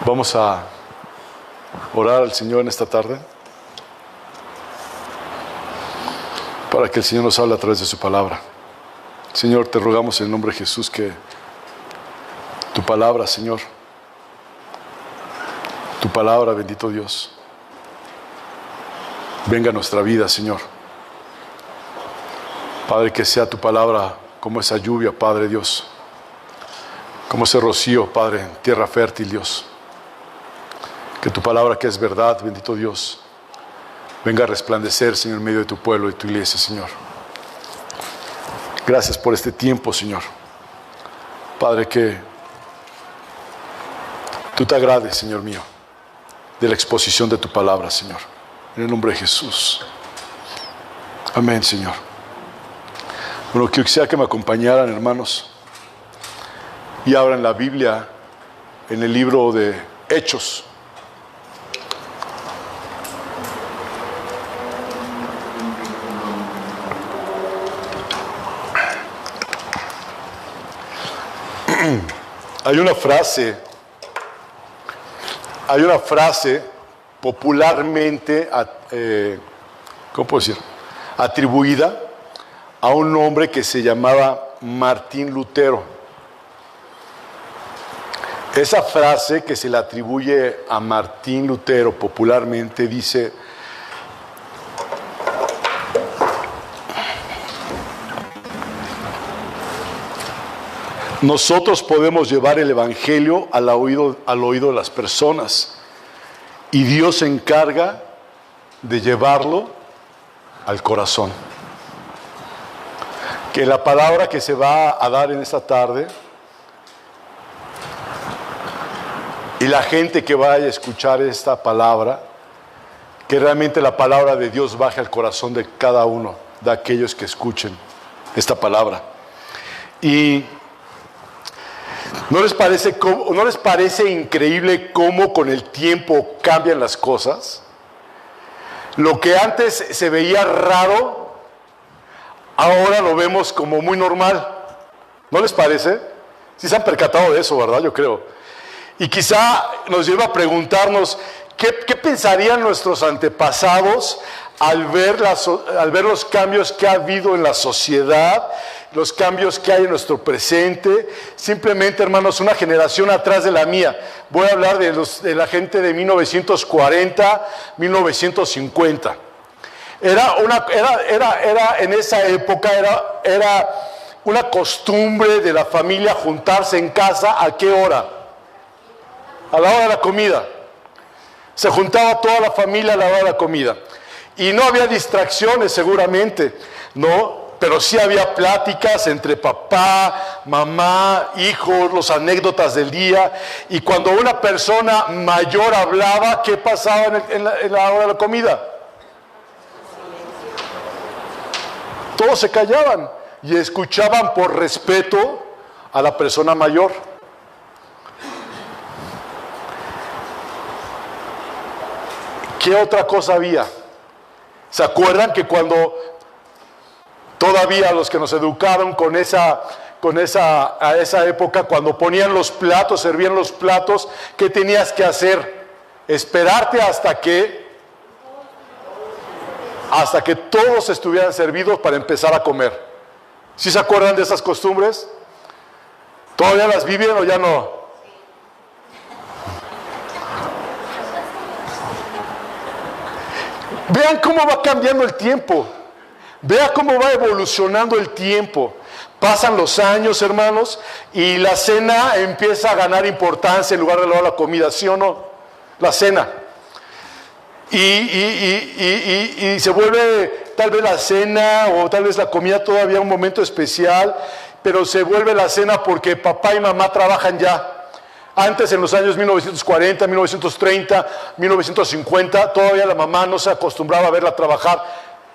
Vamos a orar al Señor en esta tarde para que el Señor nos hable a través de su palabra. Señor, te rogamos en el nombre de Jesús que tu palabra, Señor, tu palabra, bendito Dios, venga a nuestra vida, Señor. Padre, que sea tu palabra como esa lluvia, Padre Dios, como ese rocío, Padre, en tierra fértil, Dios. Que tu palabra, que es verdad, bendito Dios, venga a resplandecer, Señor, en medio de tu pueblo y tu iglesia, Señor. Gracias por este tiempo, Señor. Padre, que tú te agrades, Señor mío, de la exposición de tu palabra, Señor. En el nombre de Jesús. Amén, Señor. Bueno, quisiera que me acompañaran, hermanos, y abran la Biblia en el libro de Hechos. Hay una frase popularmente, ¿cómo puedo decir?, atribuida a un hombre que se llamaba Martín Lutero. Esa frase que se le atribuye a Martín Lutero popularmente dice: nosotros podemos llevar el evangelio al oído de las personas y Dios se encarga de llevarlo al corazón. Que la palabra que se va a dar en esta tarde y la gente que vaya a escuchar esta palabra, que realmente la palabra de Dios baje al corazón de cada uno de aquellos que escuchen esta palabra. Y ¿no les parece increíble cómo con el tiempo cambian las cosas? Lo que antes se veía raro, ahora lo vemos como muy normal. ¿No les parece? Sí se han percatado de eso, ¿verdad? Yo creo. Y quizá nos lleva a preguntarnos, ¿qué pensarían nuestros antepasados al ver los cambios que ha habido en la sociedad, los cambios que hay en nuestro presente? Simplemente, hermanos, una generación atrás de la mía. Voy a hablar de la gente de 1940, 1950. En esa época era una costumbre de la familia juntarse en casa. ¿A qué hora? A la hora de la comida. Se juntaba toda la familia a la hora de la comida. Y no había distracciones seguramente, ¿no? Pero sí había pláticas entre papá, mamá, hijos, las anécdotas del día. Y cuando una persona mayor hablaba, ¿qué pasaba en la hora de la comida? Todos se callaban y escuchaban por respeto a la persona mayor. ¿Qué otra cosa había? ¿Se acuerdan que cuando todavía los que nos educaron a esa época, cuando ponían los platos, servían los platos, ¿qué tenías que hacer? Esperarte hasta que todos estuvieran servidos para empezar a comer. ¿Sí se acuerdan de esas costumbres? ¿Todavía las viven o ya no? Vean cómo va cambiando el tiempo. Vean cómo va evolucionando el tiempo. Pasan los años, hermanos, y la cena empieza a ganar importancia en lugar de la comida, ¿sí o no? La cena. Y se vuelve tal vez la cena o tal vez la comida todavía un momento especial, pero se vuelve la cena porque papá y mamá trabajan ya. Antes, en los años 1940, 1930, 1950, todavía la mamá no se acostumbraba a verla trabajar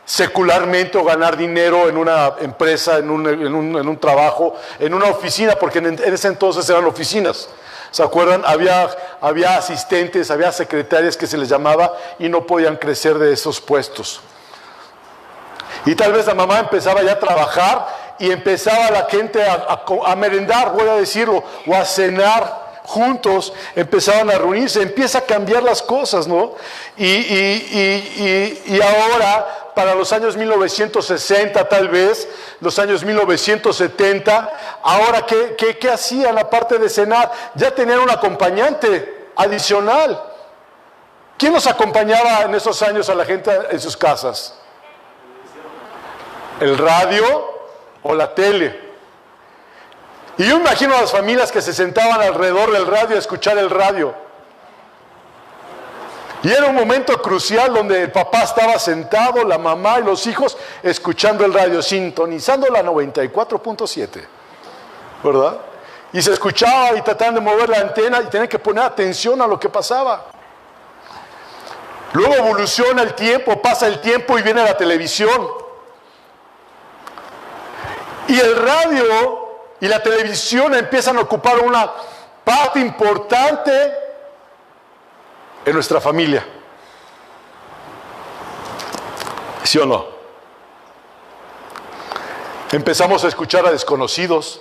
secularmente o ganar dinero en una empresa, en un trabajo, en una oficina, porque en ese entonces eran oficinas. ¿Se acuerdan? Había asistentes, había secretarias que se les llamaba y no podían crecer de esos puestos. Y tal vez la mamá empezaba ya a trabajar y empezaba la gente a merendar, voy a decirlo, o a cenar juntos, empezaban a reunirse, empieza a cambiar las cosas, ¿no? Y ahora, para los años 1960 tal vez, los años 1970, ahora ¿qué hacían aparte de cenar? Ya tenían un acompañante adicional. ¿Quién nos acompañaba en esos años a la gente en sus casas? ¿El radio o la tele? Y yo imagino a las familias que se sentaban alrededor del radio a escuchar el radio. Y era un momento crucial donde el papá estaba sentado, la mamá y los hijos escuchando el radio, sintonizando la 94.7, ¿verdad? Y se escuchaba y trataban de mover la antena y tenían que poner atención a lo que pasaba. Luego evoluciona el tiempo, pasa el tiempo y viene la televisión. Y el radio y la televisión empiezan a ocupar una parte importante en nuestra familia. ¿Sí o no? Empezamos a escuchar a desconocidos,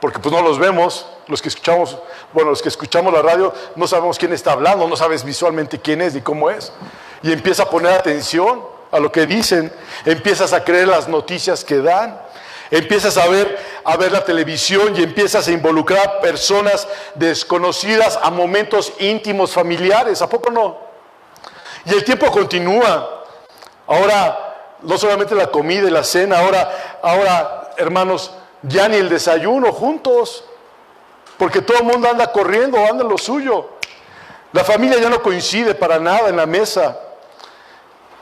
porque pues no los vemos, los que escuchamos la radio, no sabemos quién está hablando, no sabes visualmente quién es ni cómo es. Y empieza a poner atención a lo que dicen, empiezas a creer las noticias que dan. Empiezas a ver la televisión y empiezas a involucrar a personas desconocidas a momentos íntimos, familiares. ¿A poco no? Y el tiempo continúa. Ahora, no solamente la comida y la cena, ahora, hermanos, ya ni el desayuno juntos. Porque todo el mundo anda corriendo, anda en lo suyo. La familia ya no coincide para nada en la mesa.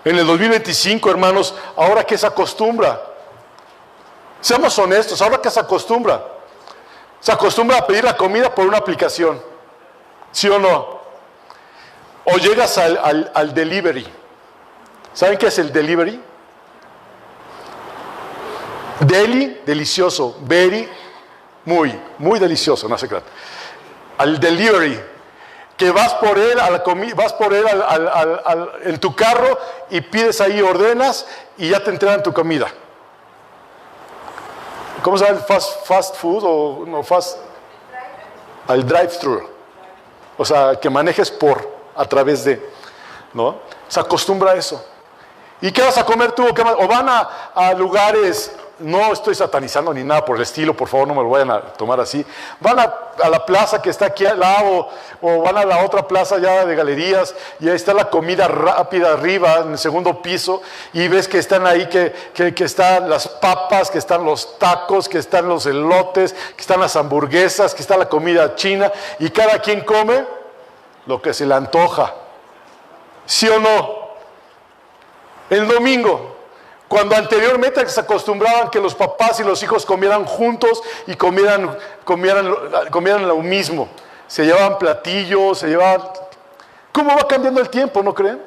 En el 2025, hermanos, ¿ahora qué se acostumbra? Seamos honestos, ¿ahora qué se acostumbra? Se acostumbra a pedir la comida por una aplicación, ¿sí o no? O llegas al delivery. ¿Saben qué es el delivery? Deli, delicioso. Very, muy delicioso, no sé qué. Al delivery, que vas por él en tu carro y pides ahí, ordenas y ya te entregan tu comida. ¿Cómo se llama? Fast food o no fast? Al drive-thru. O sea, que manejes a través de, ¿no? Se acostumbra a eso. ¿Y qué vas a comer tú? O van a lugares, no estoy satanizando ni nada por el estilo, por favor no me lo vayan a tomar así. Van a la plaza que está aquí al lado, o van a la otra plaza ya de galerías, y ahí está la comida rápida arriba, en el segundo piso, y ves que están ahí, que están las papas, que están los tacos, que están los elotes, que están las hamburguesas, que está la comida china, y cada quien come lo que se le antoja. ¿Sí o no? El domingo, cuando anteriormente se acostumbraban que los papás y los hijos comieran juntos y comieran lo mismo. Se llevaban platillos, ¿Cómo va cambiando el tiempo, no creen?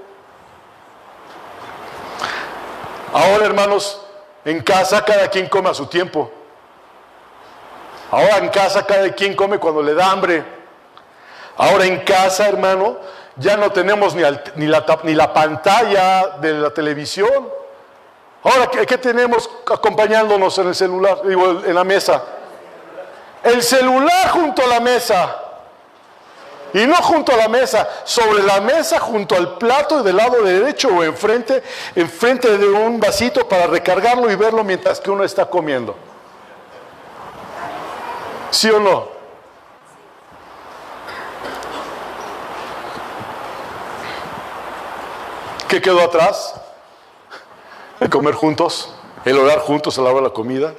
Ahora, hermanos, en casa cada quien come a su tiempo. Ahora en casa cada quien come cuando le da hambre. Ahora en casa, hermano, ya no tenemos ni la pantalla de la televisión. Ahora, ¿qué tenemos acompañándonos en el celular? En la mesa. El celular junto a la mesa. Y no junto a la mesa, sobre la mesa, junto al plato del lado derecho o enfrente de un vasito para recargarlo y verlo mientras que uno está comiendo. ¿Sí o no? ¿Qué quedó atrás? El comer juntos, el orar juntos a la hora de la comida,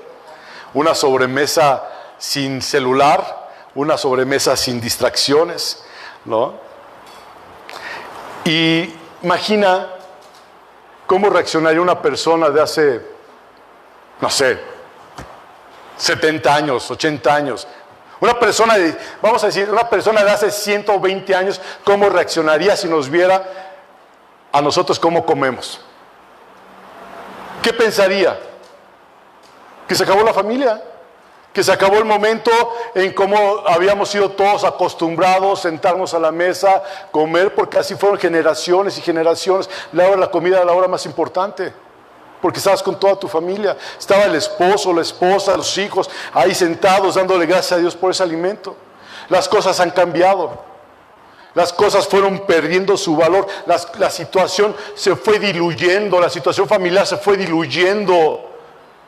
una sobremesa sin celular, una sobremesa sin distracciones, ¿no? Y imagina cómo reaccionaría una persona de hace, no sé, 70 años, 80 años. Una persona de hace 120 años, ¿cómo reaccionaría si nos viera a nosotros cómo comemos? ¿Qué pensaría? ¿Que se acabó la familia? ¿Que se acabó el momento en cómo habíamos sido todos acostumbrados sentarnos a la mesa, comer? Porque así fueron generaciones y generaciones. La hora de la comida era la hora más importante, porque estabas con toda tu familia. Estaba el esposo, la esposa, los hijos ahí sentados dándole gracias a Dios por ese alimento. Las cosas han cambiado. Las cosas fueron perdiendo su valor. La situación se fue diluyendo. La situación familiar se fue diluyendo.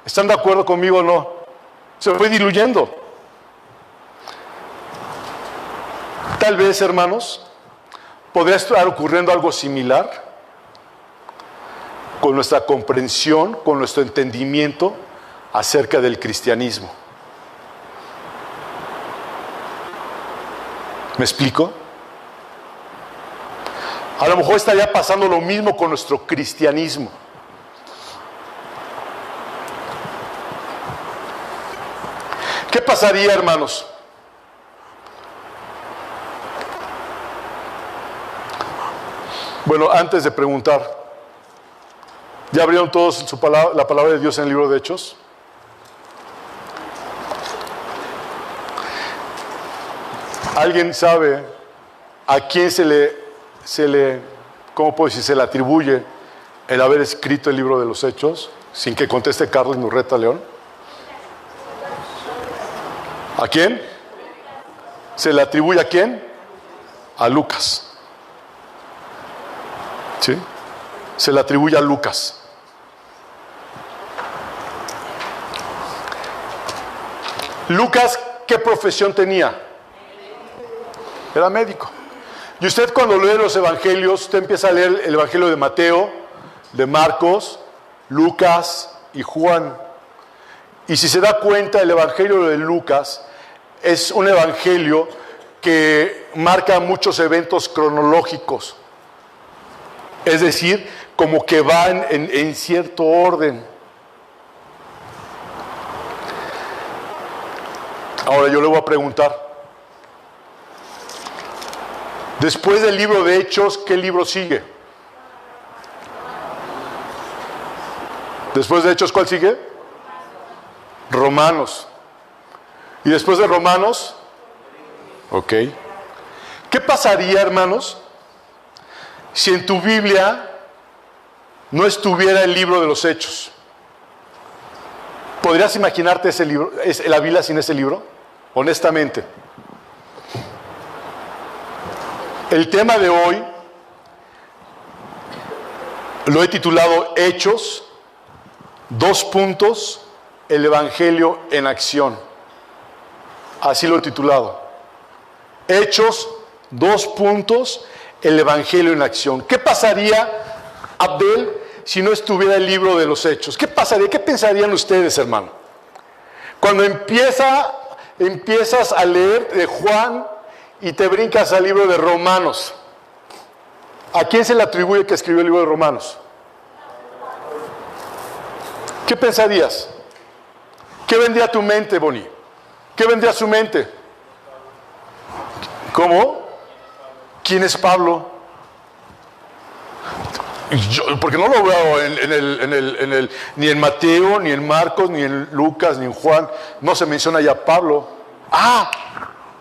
¿Están de acuerdo conmigo o no? Se fue diluyendo. Tal vez, hermanos, podría estar ocurriendo algo similar con nuestra comprensión, con nuestro entendimiento acerca del cristianismo. ¿Me explico? A lo mejor estaría pasando lo mismo con nuestro cristianismo. ¿Qué pasaría, hermanos? Bueno, antes de preguntar, ¿ya abrieron todos la palabra de Dios en el libro de Hechos? ¿Alguien sabe a quién se le, ¿cómo puedo decir? Se le atribuye el haber escrito el libro de los Hechos, sin que conteste Carlos Nurreta León? ¿A quién? ¿Se le atribuye a quién? A Lucas. ¿Sí? Se le atribuye a Lucas. Lucas, ¿qué profesión tenía? Era médico. Y usted, cuando lee los evangelios, usted empieza a leer el evangelio de Mateo, de Marcos, Lucas y Juan. Y si se da cuenta, el evangelio de Lucas es un evangelio que marca muchos eventos cronológicos. Es decir, como que van en cierto orden. Ahora yo le voy a preguntar. Después del libro de Hechos, ¿qué libro sigue? Después de Hechos, ¿cuál sigue? Romanos. ¿Y después de Romanos? Ok. ¿Qué pasaría, hermanos, si en tu Biblia no estuviera el libro de los Hechos? ¿Podrías imaginarte ese libro, la Biblia sin ese libro? Honestamente. El tema de hoy lo he titulado Hechos, el Evangelio en acción. Así lo he titulado. Hechos, el Evangelio en acción. ¿Qué pasaría, Abdel, si no estuviera el libro de los Hechos? ¿Qué pasaría? ¿Qué pensarían ustedes, hermano? Cuando empiezas a leer de Juan y te brincas al libro de Romanos, ¿a quién se le atribuye que escribió el libro de Romanos? ¿Qué pensarías? ¿Qué vendría a tu mente, Boni? ¿Qué vendría a su mente? ¿Cómo? ¿Quién es Pablo? Porque no lo veo ni en Mateo, ni en Marcos, ni en Lucas, ni en Juan. No se menciona ya Pablo. ¡Ah!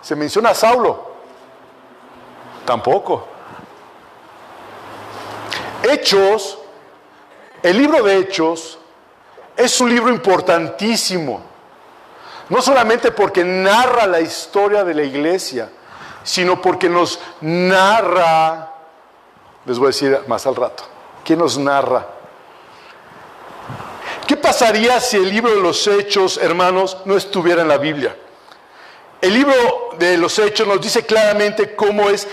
Se menciona a Saulo. Tampoco. Hechos, el libro de Hechos, es un libro importantísimo. No solamente porque narra la historia de la iglesia, sino porque nos narra, les voy a decir más al rato, ¿qué nos narra? ¿Qué pasaría si el libro de los Hechos, hermanos, no estuviera en la Biblia? El libro de los Hechos nos dice claramente cómo es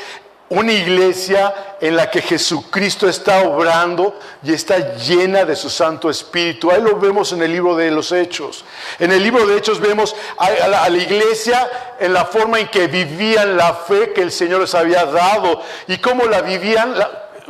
una iglesia en la que Jesucristo está obrando y está llena de su Santo Espíritu. Ahí lo vemos en el libro de los Hechos. En el libro de Hechos vemos a la iglesia en la forma en que vivían la fe que el Señor les había dado y cómo la vivían.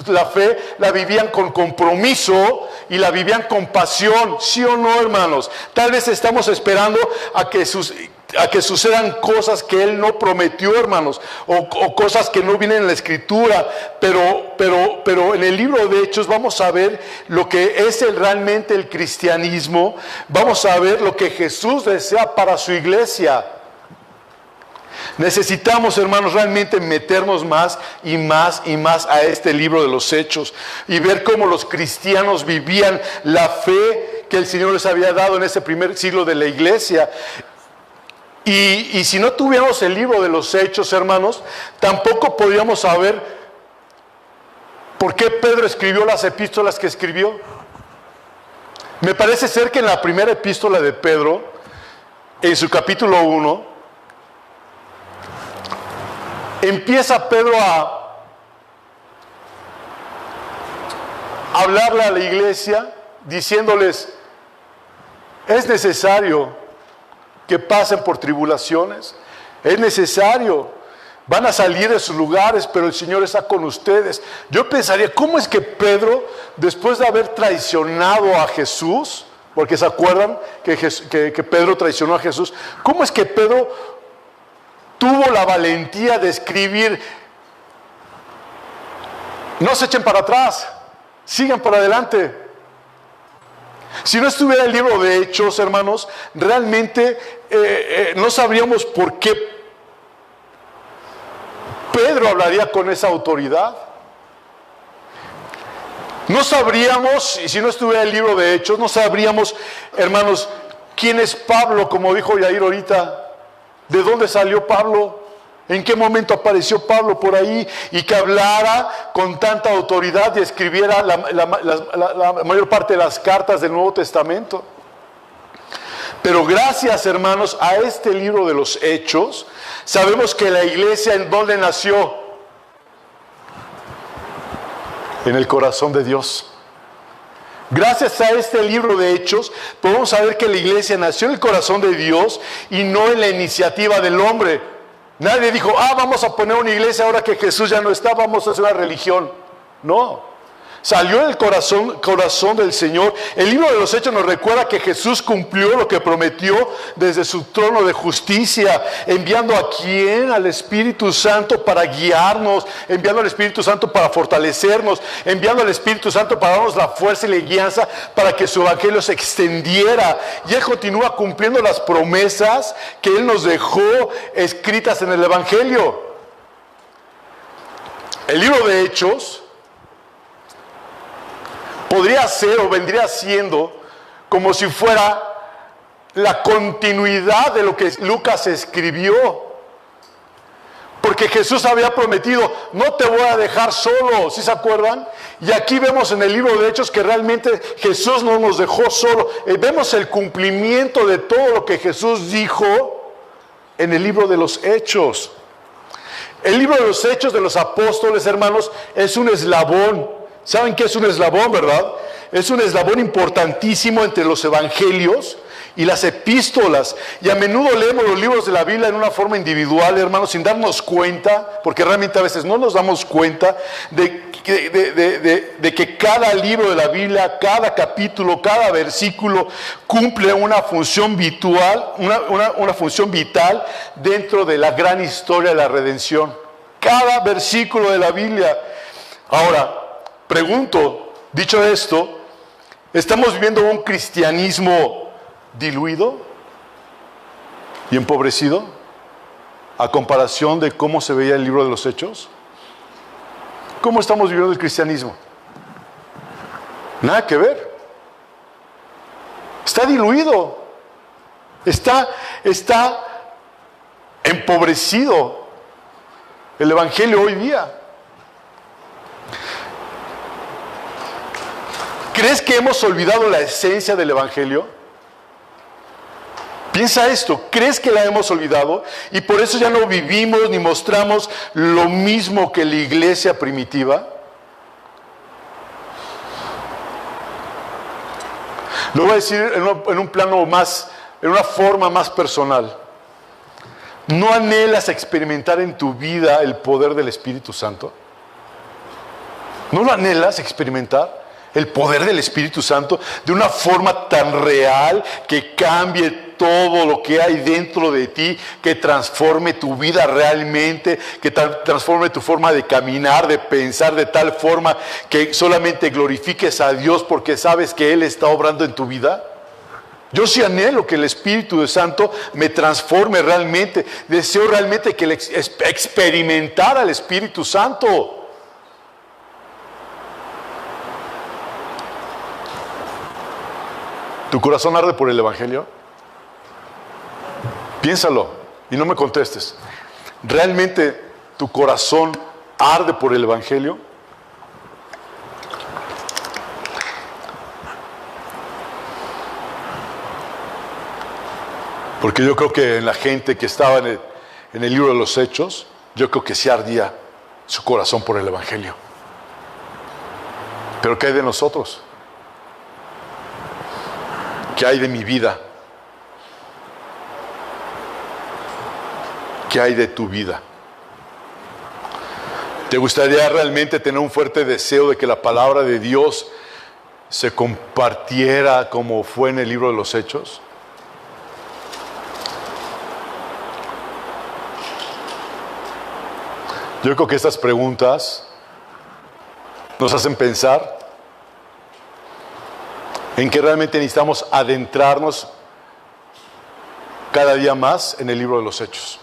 La fe la vivían con compromiso y la vivían con pasión, ¿sí o no, hermanos? Tal vez estamos esperando a que sucedan cosas que Él no prometió, hermanos, o cosas que no vienen en la Escritura, pero en el libro de Hechos vamos a ver lo que es realmente el cristianismo, vamos a ver lo que Jesús desea para su iglesia. Necesitamos, hermanos, realmente meternos más y más y más a este libro de los Hechos y ver cómo los cristianos vivían la fe que el Señor les había dado en ese primer siglo de la iglesia. Y si no tuviéramos el libro de los Hechos, hermanos, tampoco podríamos saber por qué Pedro escribió las epístolas que escribió. Me parece ser que en la primera epístola de Pedro, en su capítulo 1, empieza Pedro a hablarle a la iglesia diciéndoles: es necesario que pasen por tribulaciones, es necesario, van a salir de sus lugares, pero el Señor está con ustedes. Yo pensaría, ¿cómo es que Pedro, después de haber traicionado a Jesús, porque se acuerdan que Pedro traicionó a Jesús, cómo es que Pedro tuvo la valentía de escribir: no se echen para atrás, sigan para adelante? Si no estuviera el libro de Hechos, hermanos, realmente no sabríamos por qué Pedro hablaría con esa autoridad. No sabríamos, y si no estuviera el libro de Hechos, no sabríamos, hermanos, quién es Pablo, como dijo Yair ahorita. ¿De dónde salió Pablo? ¿En qué momento apareció Pablo por ahí? Y que hablara con tanta autoridad y escribiera la mayor parte de las cartas del Nuevo Testamento. Pero gracias, hermanos, a este libro de los Hechos, sabemos que la iglesia, ¿en dónde nació? En el corazón de Dios. Gracias a este libro de Hechos, podemos saber que la iglesia nació en el corazón de Dios y no en la iniciativa del hombre. Nadie dijo: vamos a poner una iglesia ahora que Jesús ya no está, vamos a hacer una religión. No. Salió del corazón del Señor. El libro de los Hechos nos recuerda que Jesús cumplió lo que prometió desde su trono de justicia, enviando ¿a quién? Al Espíritu Santo para guiarnos, enviando al Espíritu Santo para fortalecernos, enviando al Espíritu Santo para darnos la fuerza y la guianza para que su evangelio se extendiera. Y Él continúa cumpliendo las promesas que Él nos dejó escritas en el evangelio. El libro de Hechos podría ser o vendría siendo como si fuera la continuidad de lo que Lucas escribió. Porque Jesús había prometido: no te voy a dejar solo, ¿sí se acuerdan? Y aquí vemos en el libro de Hechos que realmente Jesús no nos dejó solo. Vemos el cumplimiento de todo lo que Jesús dijo en el libro de los Hechos. El libro de los Hechos de los Apóstoles, hermanos, es un eslabón. ¿Saben qué es un eslabón, verdad? Es un eslabón importantísimo entre los evangelios y las epístolas. Y a menudo leemos los libros de la Biblia en una forma individual, hermanos, sin darnos cuenta, porque realmente a veces no nos damos cuenta de que cada libro de la Biblia, cada capítulo, cada versículo cumple una función vital, una función vital dentro de la gran historia de la redención. Cada versículo de la Biblia. Ahora, pregunto, dicho esto, ¿estamos viviendo un cristianismo diluido y empobrecido a comparación de cómo se veía el libro de los Hechos? ¿Cómo estamos viviendo el cristianismo? Nada que ver. Está diluido. Está empobrecido el evangelio hoy día. ¿Crees que hemos olvidado la esencia del evangelio? Piensa esto, ¿crees que la hemos olvidado? Y por eso ya no vivimos ni mostramos lo mismo que la iglesia primitiva. Lo voy a decir en un plano más, en una forma más personal. ¿No anhelas experimentar en tu vida el poder del Espíritu Santo? ¿No lo anhelas experimentar? El poder del Espíritu Santo de una forma tan real que cambie todo lo que hay dentro de ti, que transforme tu vida realmente, que transforme tu forma de caminar, de pensar, de tal forma que solamente glorifiques a Dios porque sabes que Él está obrando en tu vida. Yo sí anhelo que el Espíritu Santo me transforme realmente. Deseo realmente que experimentar al Espíritu Santo. ¿Tu corazón arde por el Evangelio? Piénsalo y no me contestes. ¿Realmente tu corazón arde por el Evangelio? Porque yo creo que en la gente que estaba en el libro de los Hechos, yo creo que sí ardía su corazón por el Evangelio. Pero ¿qué hay de nosotros? ¿Qué hay de mi vida? ¿Qué hay de tu vida? ¿Te gustaría realmente tener un fuerte deseo de que la palabra de Dios se compartiera como fue en el libro de los Hechos? Yo creo que estas preguntas nos hacen pensar en que realmente necesitamos adentrarnos cada día más en el libro de los Hechos.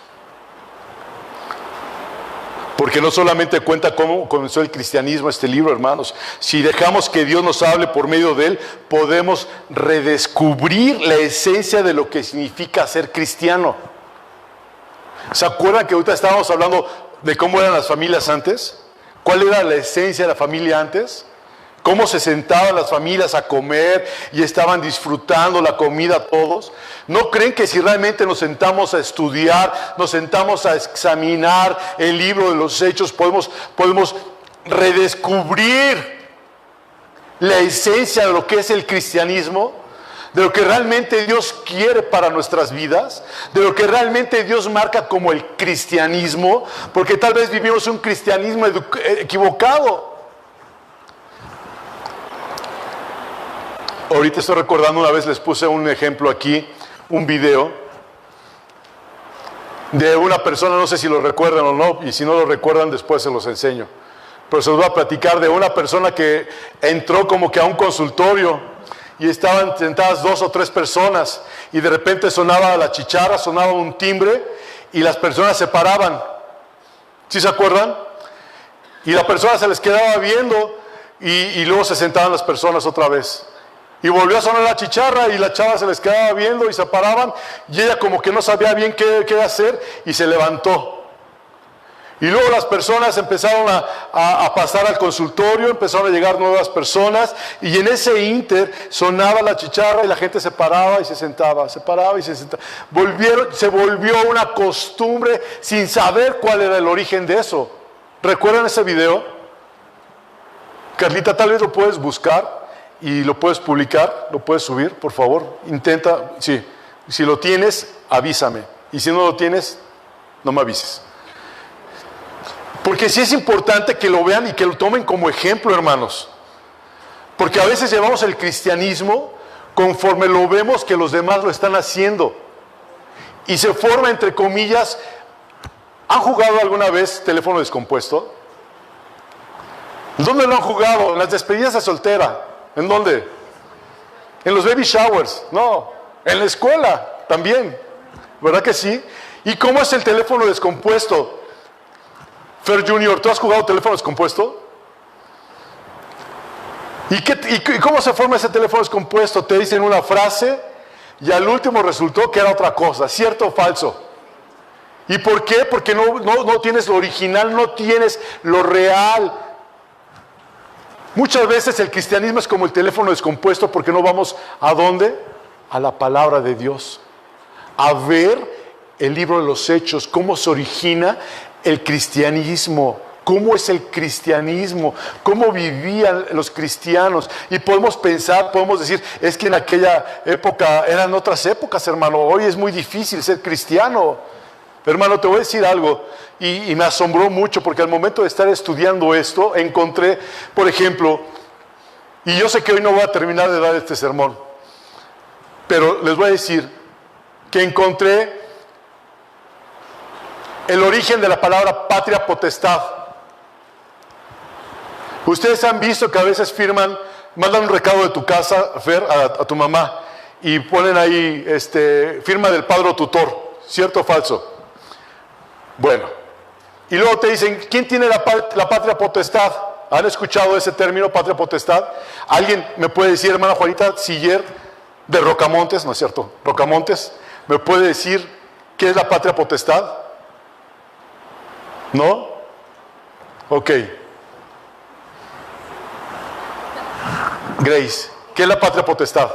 Porque no solamente cuenta cómo comenzó el cristianismo este libro, hermanos. Si dejamos que Dios nos hable por medio de él, podemos redescubrir la esencia de lo que significa ser cristiano. ¿Se acuerdan que ahorita estábamos hablando de cómo eran las familias antes? ¿Cuál era la esencia de la familia antes? Cómo se sentaban las familias a comer y estaban disfrutando la comida todos. ¿No creen que si realmente nos sentamos a estudiar, nos sentamos a examinar el libro de los Hechos, podemos redescubrir la esencia de lo que es el cristianismo? De lo que realmente Dios quiere para nuestras vidas, de lo que realmente Dios marca como el cristianismo, porque tal vez vivimos un cristianismo equivocado. Ahorita estoy recordando, una vez les puse un ejemplo aquí, un video de una persona, no sé si lo recuerdan o no, y si no lo recuerdan después se los enseño. Pero se los voy a platicar de una persona que entró como que a un consultorio y estaban sentadas 2 o 3 personas y de repente sonaba la chicharra, sonaba un timbre y las personas se paraban. ¿Sí se acuerdan? Y la persona se les quedaba viendo y luego se sentaban las personas otra vez. Y volvió a sonar la chicharra y la chava se les quedaba viendo y se paraban y ella como que no sabía bien qué hacer y se levantó. Y luego las personas empezaron a pasar al consultorio, empezaron a llegar nuevas personas y en ese ínter sonaba la chicharra y la gente se paraba y se sentaba, se paraba y se sentaba. Se volvió una costumbre sin saber cuál era el origen de eso. ¿Recuerdan ese video? Carlita, tal vez lo puedes buscar y lo puedes publicar, lo puedes subir, por favor. Intenta, sí. Si lo tienes, avísame. Y si no lo tienes, no me avises. Porque sí es importante que lo vean y que lo tomen como ejemplo, hermanos. Porque a veces llevamos el cristianismo conforme lo vemos que los demás lo están haciendo. Y se forma, entre comillas, ¿han jugado alguna vez teléfono descompuesto? ¿Dónde lo han jugado? En las despedidas de soltera. ¿En dónde? En los baby showers. No, en la escuela también. ¿Verdad que sí? ¿Y cómo es el teléfono descompuesto? Fer Junior, ¿tú has jugado teléfono descompuesto? ¿Y cómo se forma ese teléfono descompuesto? Te dicen una frase y al último resultó que era otra cosa, ¿cierto o falso? ¿Y por qué? Porque no tienes lo original, no tienes lo real. Muchas veces el cristianismo es como el teléfono descompuesto porque no vamos ¿a dónde? A la palabra de Dios. A ver el libro de los Hechos, cómo se origina el cristianismo, cómo es el cristianismo, cómo vivían los cristianos. Y podemos pensar, podemos decir, es que en aquella época eran otras épocas, hermano. Hoy es muy difícil ser cristiano. Hermano, te voy a decir algo, y me asombró mucho, porque al momento de estar estudiando esto, encontré, por ejemplo, y yo sé que hoy no voy a terminar de dar este sermón, pero les voy a decir que encontré el origen de la palabra patria potestad. Ustedes han visto que a veces mandan un recado de tu casa, Fer, a tu mamá, y ponen ahí, firma del padre o tutor, ¿cierto o falso? Bueno, y luego te dicen, ¿quién tiene la patria potestad? ¿Han escuchado ese término, patria potestad? ¿Alguien me puede decir, hermana Juanita Siller, de Rocamontes, no es cierto, Rocamontes, me puede decir ¿Qué es la patria potestad? ¿No? Ok. Grace, ¿qué es la patria potestad?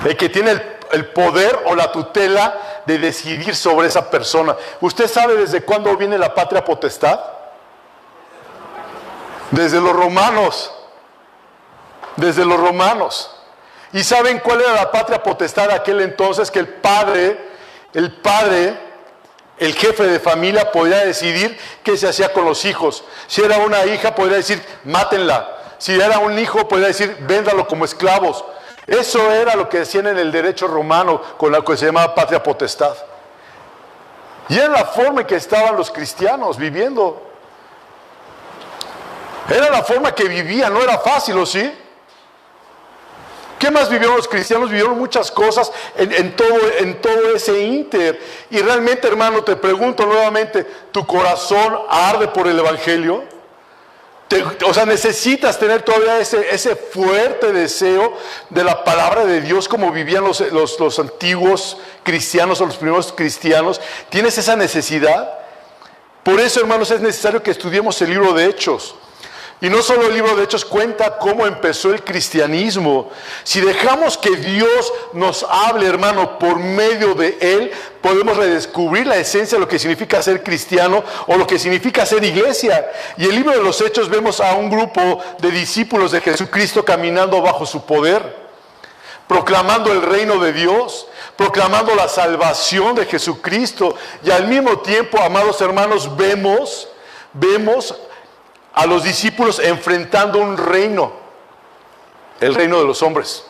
El que tiene el poder o la tutela de decidir sobre esa persona. ¿Usted sabe desde cuándo viene la patria potestad? Desde los romanos. Desde los romanos. ¿Y saben cuál era la patria potestad de aquel entonces? Que el padre, el jefe de familia, podía decidir qué se hacía con los hijos. Si era una hija, podría decir, mátenla. Si era un hijo, podría decir, véndalo como esclavos. Eso era lo que decían en el derecho romano, con lo que se llamaba patria potestad. Y era la forma en que estaban los cristianos viviendo. Era la forma que vivían, no era fácil, ¿o sí? ¿Qué más vivieron los cristianos? Vivieron muchas cosas en todo ese ínter. Y realmente, hermano, te pregunto nuevamente, ¿tu corazón arde por el evangelio? O sea, necesitas tener todavía ese fuerte deseo de la palabra de Dios como vivían los antiguos cristianos o los primeros cristianos. ¿Tienes esa necesidad? Por eso, hermanos, es necesario que estudiemos el libro de Hechos. Y no solo el libro de Hechos cuenta cómo empezó el cristianismo. Si dejamos que Dios nos hable, hermano, por medio de Él, podemos redescubrir la esencia de lo que significa ser cristiano o lo que significa ser iglesia. Y en el libro de los Hechos vemos a un grupo de discípulos de Jesucristo caminando bajo su poder, proclamando el reino de Dios, proclamando la salvación de Jesucristo. Y al mismo tiempo, amados hermanos, vemos a los discípulos enfrentando un reino, el reino de los hombres.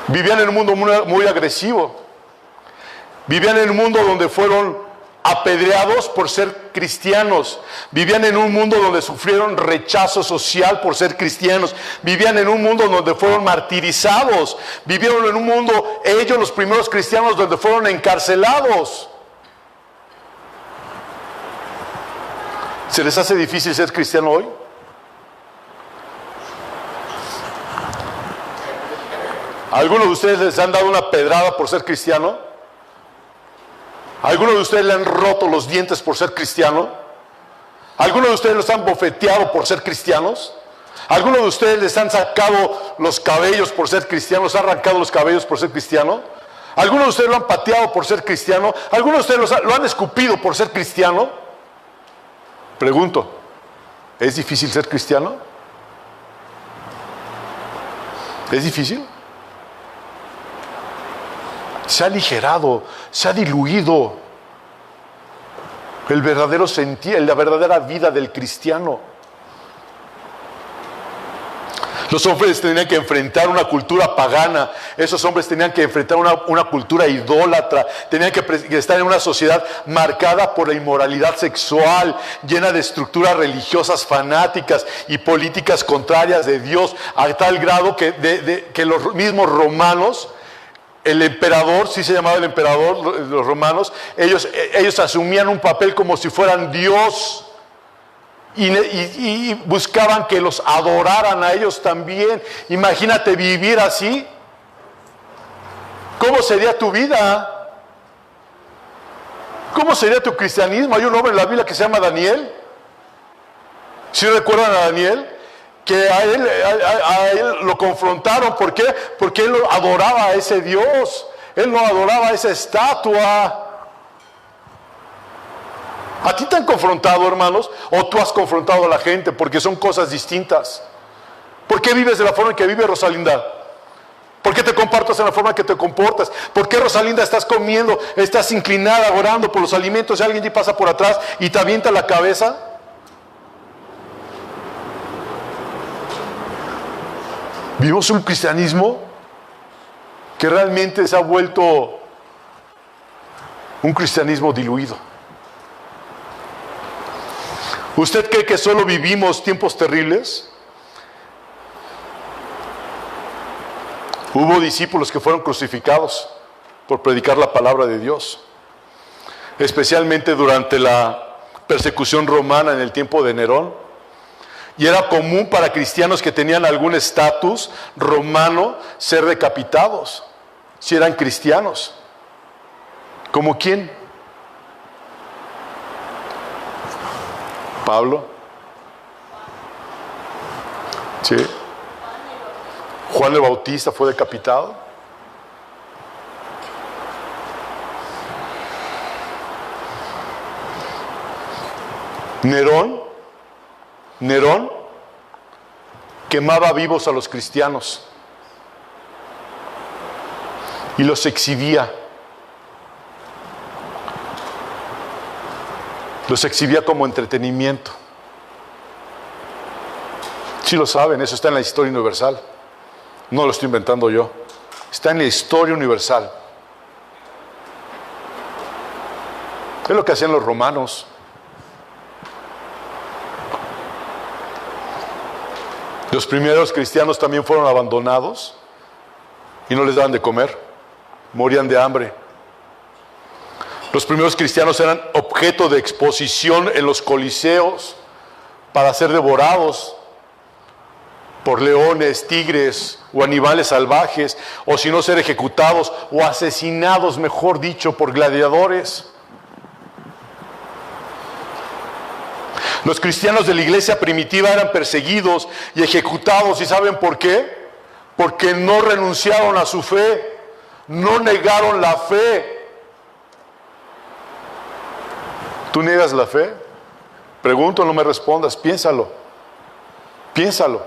Vivían en un mundo muy agresivo. Vivían en un mundo donde fueron apedreados por ser cristianos. Vivían en un mundo donde sufrieron rechazo social por ser cristianos. Vivían en un mundo donde fueron martirizados. Vivieron en un mundo, ellos los primeros cristianos, donde fueron encarcelados. ¿Se les hace difícil ser cristiano hoy? ¿Algunos de ustedes les han dado una pedrada por ser cristiano? ¿Algunos de ustedes le han roto los dientes por ser cristiano? ¿Algunos de ustedes los han bofeteado por ser cristianos? ¿Algunos de ustedes les han sacado los cabellos por ser cristianos? ¿Han arrancado los cabellos por ser cristiano? ¿Algunos de ustedes lo han pateado por ser cristiano? ¿Algunos de ustedes lo han escupido por ser cristiano? Pregunto, ¿es difícil ser cristiano? ¿Es difícil? Se ha aligerado, se ha diluido el verdadero sentir, la verdadera vida del cristiano. Los hombres tenían que enfrentar una cultura pagana. Esos hombres tenían que enfrentar una cultura idólatra. Tenían que estar en una sociedad marcada por la inmoralidad sexual, llena de estructuras religiosas fanáticas y políticas contrarias de Dios, a tal grado que los mismos romanos, el emperador, sí se llamaba el emperador, los romanos, ellos asumían un papel como si fueran Dios. Y buscaban que los adoraran a ellos también. Imagínate vivir así. ¿Cómo sería tu vida? ¿Cómo sería tu cristianismo? Hay un hombre en la Biblia que se llama Daniel. ¿Sí recuerdan a Daniel? Que a él lo confrontaron. ¿Por qué? Porque él adoraba a ese Dios. Él no adoraba a esa estatua. ¿A ti te han confrontado, hermanos? ¿O tú has confrontado a la gente? Porque son cosas distintas. ¿Por qué vives de la forma en que vive Rosalinda? ¿Por qué te comportas en la forma en que te comportas? ¿Por qué, Rosalinda, estás comiendo, estás inclinada, orando por los alimentos y alguien te pasa por atrás y te avienta la cabeza? Vivimos un cristianismo que realmente se ha vuelto un cristianismo diluido. ¿Usted cree que solo vivimos tiempos terribles? Hubo discípulos que fueron crucificados por predicar la palabra de Dios, especialmente durante la persecución romana en el tiempo de Nerón. Y era común para cristianos que tenían algún estatus romano ser decapitados, si eran cristianos. ¿Como quién? Pablo. Sí. Juan el Bautista fue decapitado. Nerón quemaba vivos a los cristianos y los exhibía. Los exhibía como entretenimiento. Sí lo saben, eso está en la historia universal. No lo estoy inventando yo. Está en la historia universal. Es lo que hacían los romanos. Los primeros cristianos también fueron abandonados y no les daban de comer. Morían de hambre. Los primeros cristianos eran objeto de exposición en los coliseos para ser devorados por leones, tigres o animales salvajes, o si no ser ejecutados o asesinados, mejor dicho, por gladiadores. Los cristianos de la iglesia primitiva eran perseguidos y ejecutados, ¿y saben por qué? Porque no renunciaron a su fe, no negaron la fe. ¿Tú niegas la fe? Pregunto, no me respondas, piénsalo. Piénsalo.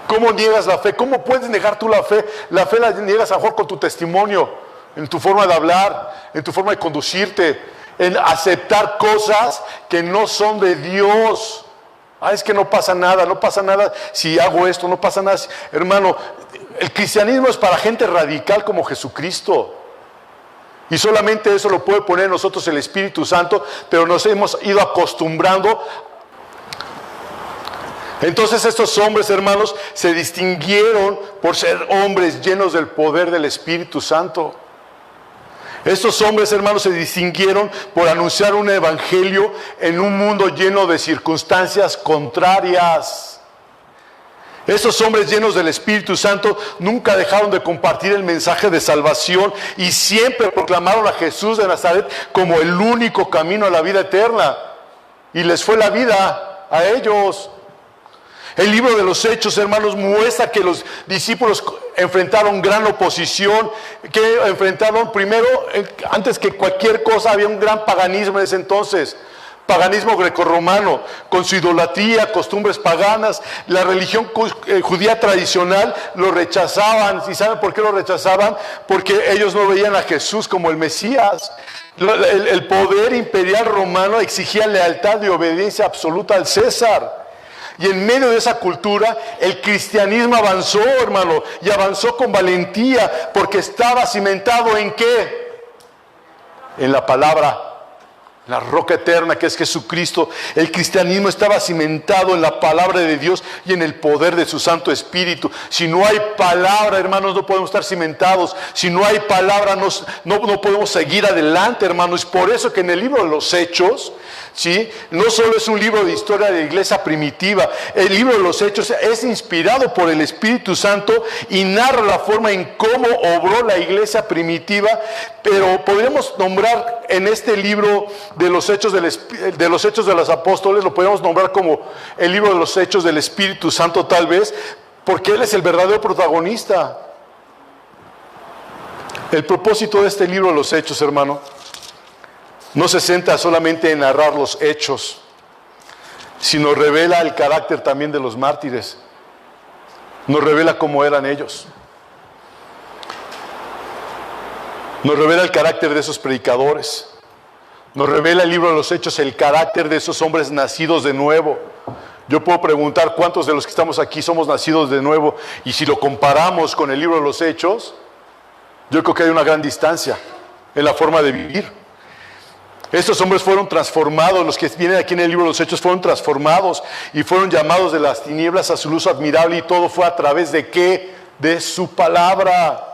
¿Cómo niegas la fe? ¿Cómo puedes negar tú la fe? La fe la niegas a lo mejor con tu testimonio, en tu forma de hablar, en tu forma de conducirte, en aceptar cosas que no son de Dios. Es que no pasa nada si hago esto, no pasa nada. Hermano, el cristianismo es para gente radical como Jesucristo. Y solamente eso lo puede poner en nosotros el Espíritu Santo, pero nos hemos ido acostumbrando. Entonces estos hombres, hermanos, se distinguieron por ser hombres llenos del poder del Espíritu Santo. Estos hombres, hermanos, se distinguieron por anunciar un evangelio en un mundo lleno de circunstancias contrarias. Estos hombres llenos del Espíritu Santo nunca dejaron de compartir el mensaje de salvación y siempre proclamaron a Jesús de Nazaret como el único camino a la vida eterna. Y les fue la vida a ellos. El libro de los Hechos, hermanos, muestra que los discípulos enfrentaron gran oposición, que enfrentaron primero, antes que cualquier cosa, había un gran paganismo en ese entonces. Paganismo grecorromano, con su idolatría, costumbres paganas. La religión judía tradicional lo rechazaban. ¿Y saben por qué lo rechazaban? Porque ellos no veían a Jesús como el Mesías. El poder imperial romano exigía lealtad y obediencia absoluta al César. Y en medio de esa cultura, el cristianismo avanzó, hermano, y avanzó con valentía, porque estaba cimentado ¿en qué? En la palabra. La roca eterna que es Jesucristo. El cristianismo estaba cimentado en la palabra de Dios y en el poder de su Santo Espíritu. Si no hay palabra, hermanos, no podemos estar cimentados. Si no hay palabra, no podemos seguir adelante, hermanos. Es por eso que en el libro de los Hechos, ¿sí?, no solo es un libro de historia de la iglesia primitiva. El libro de los Hechos es inspirado por el Espíritu Santo y narra la forma en cómo obró la iglesia primitiva. Pero podríamos nombrar en este libro de los Hechos de los Apóstoles, lo podemos nombrar como el libro de los Hechos del Espíritu Santo, tal vez, porque Él es el verdadero protagonista. El propósito de este libro de los Hechos, hermano, no se centra solamente en narrar los hechos, sino revela el carácter también de los mártires. Nos revela cómo eran ellos. Nos revela el carácter de esos predicadores. Nos revela el libro de los Hechos el carácter de esos hombres nacidos de nuevo. Yo puedo preguntar cuántos de los que estamos aquí somos nacidos de nuevo, y si lo comparamos con el libro de los Hechos, yo creo que hay una gran distancia en la forma de vivir. Estos hombres fueron transformados, los que vienen aquí en el libro de los Hechos fueron transformados y fueron llamados de las tinieblas a su luz admirable, y todo fue a través de ¿qué? De su palabra.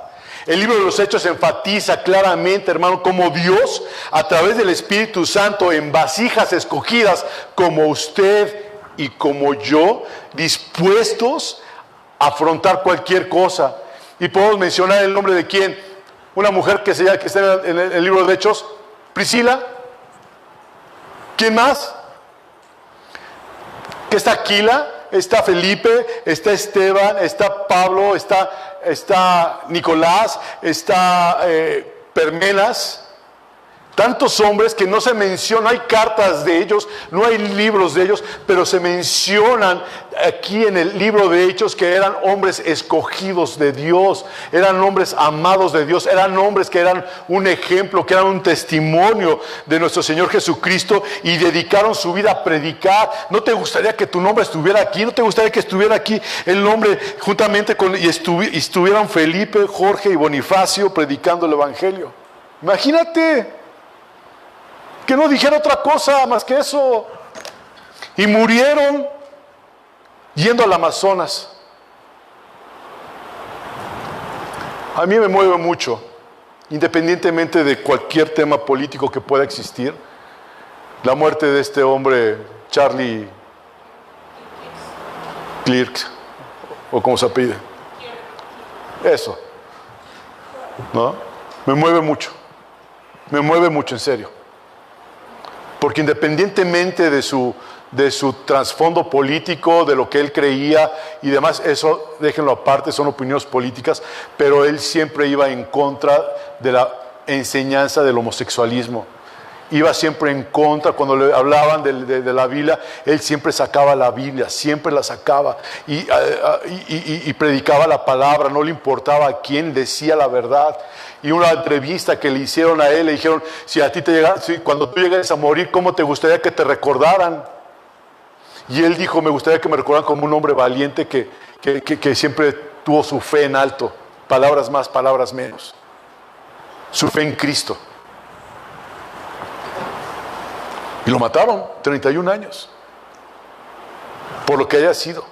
El libro de los Hechos enfatiza claramente, hermano, cómo Dios, a través del Espíritu Santo, en vasijas escogidas como usted y como yo, dispuestos a afrontar cualquier cosa. Y podemos mencionar el nombre de quién. Una mujer que está en el libro de Hechos, Priscila. ¿Quién más? Que está Aquila, está Felipe, está Esteban, está Pablo, está Nicolás, está Parmenas. Tantos hombres que no se mencionan, no hay cartas de ellos, no hay libros de ellos, pero se mencionan aquí en el libro de Hechos que eran hombres escogidos de Dios, eran hombres amados de Dios, eran hombres que eran un ejemplo, que eran un testimonio de nuestro Señor Jesucristo y dedicaron su vida a predicar. ¿No te gustaría que tu nombre estuviera aquí? ¿No te gustaría que estuviera aquí el nombre juntamente con y estuvieran Felipe, Jorge y Bonifacio predicando el Evangelio? Imagínate. Que no dijera otra cosa más que eso. Y murieron yendo al Amazonas. A mí me mueve mucho, independientemente de cualquier tema político que pueda existir, la muerte de este hombre, Charlie Kirk, o como se apellida. Eso. ¿No? Me mueve mucho, en serio. Porque independientemente de su trasfondo político, de lo que él creía y demás, eso déjenlo aparte, son opiniones políticas, pero él siempre iba en contra de la enseñanza del homosexualismo. Iba siempre en contra, cuando le hablaban de la Biblia, él siempre sacaba la Biblia, siempre la sacaba y predicaba la palabra, no le importaba a quién, decía la verdad. Y una entrevista que le hicieron a él, le dijeron, si a ti cuando tú llegues a morir, ¿cómo te gustaría que te recordaran? Y él dijo, me gustaría que me recordaran como un hombre valiente que siempre tuvo su fe en alto, palabras más, palabras menos, su fe en Cristo. Y lo mataron, 31 años, por lo que haya sido.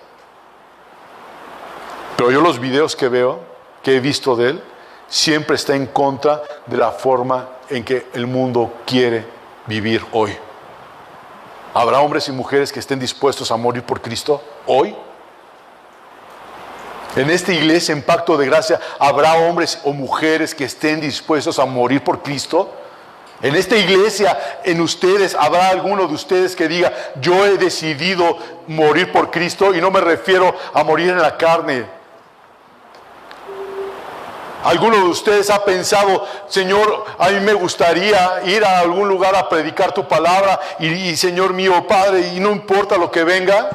Pero yo los videos que veo, que he visto de él, siempre está en contra de la forma en que el mundo quiere vivir hoy. ¿Habrá hombres y mujeres que estén dispuestos a morir por Cristo hoy? En esta iglesia, en Pacto de Gracia, ¿habrá hombres o mujeres que estén dispuestos a morir por Cristo? En esta iglesia, en ustedes, ¿habrá alguno de ustedes que diga, yo he decidido morir por Cristo? Y no me refiero a morir en la carne. ¿Alguno de ustedes ha pensado, Señor, a mí me gustaría ir a algún lugar a predicar tu palabra y Señor mío, Padre, y no importa lo que venga,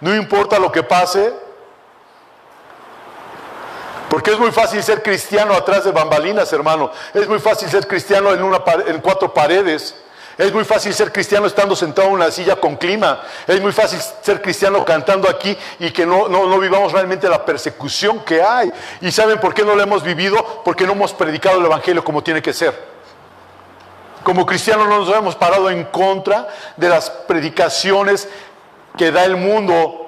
no importa lo que pase? Porque es muy fácil ser cristiano atrás de bambalinas, hermano. Es muy fácil ser cristiano en 4 paredes. Es muy fácil ser cristiano estando sentado en una silla con clima. Es muy fácil ser cristiano cantando aquí y que no vivamos realmente la persecución que hay. ¿Y saben por qué no la hemos vivido? Porque no hemos predicado el Evangelio como tiene que ser. Como cristianos no nos hemos parado en contra de las predicaciones que da el mundo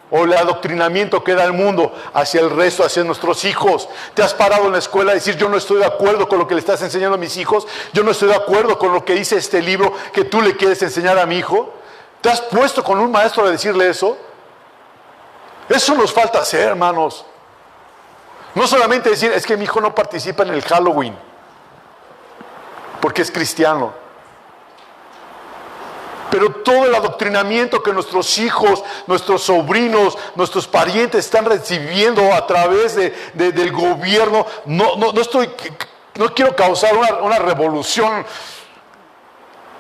o el adoctrinamiento que da el mundo hacia el resto, hacia nuestros hijos. ¿Te has parado en la escuela a decir, yo no estoy de acuerdo con lo que le estás enseñando a mis hijos? Yo no estoy de acuerdo con lo que dice este libro que tú le quieres enseñar a mi hijo. ¿Te has puesto con un maestro a decirle eso? Eso nos falta hacer, hermanos. No solamente decir, es que mi hijo no participa en el Halloween porque es cristiano. Pero todo el adoctrinamiento que nuestros hijos, nuestros sobrinos, nuestros parientes están recibiendo a través del gobierno, no quiero causar una revolución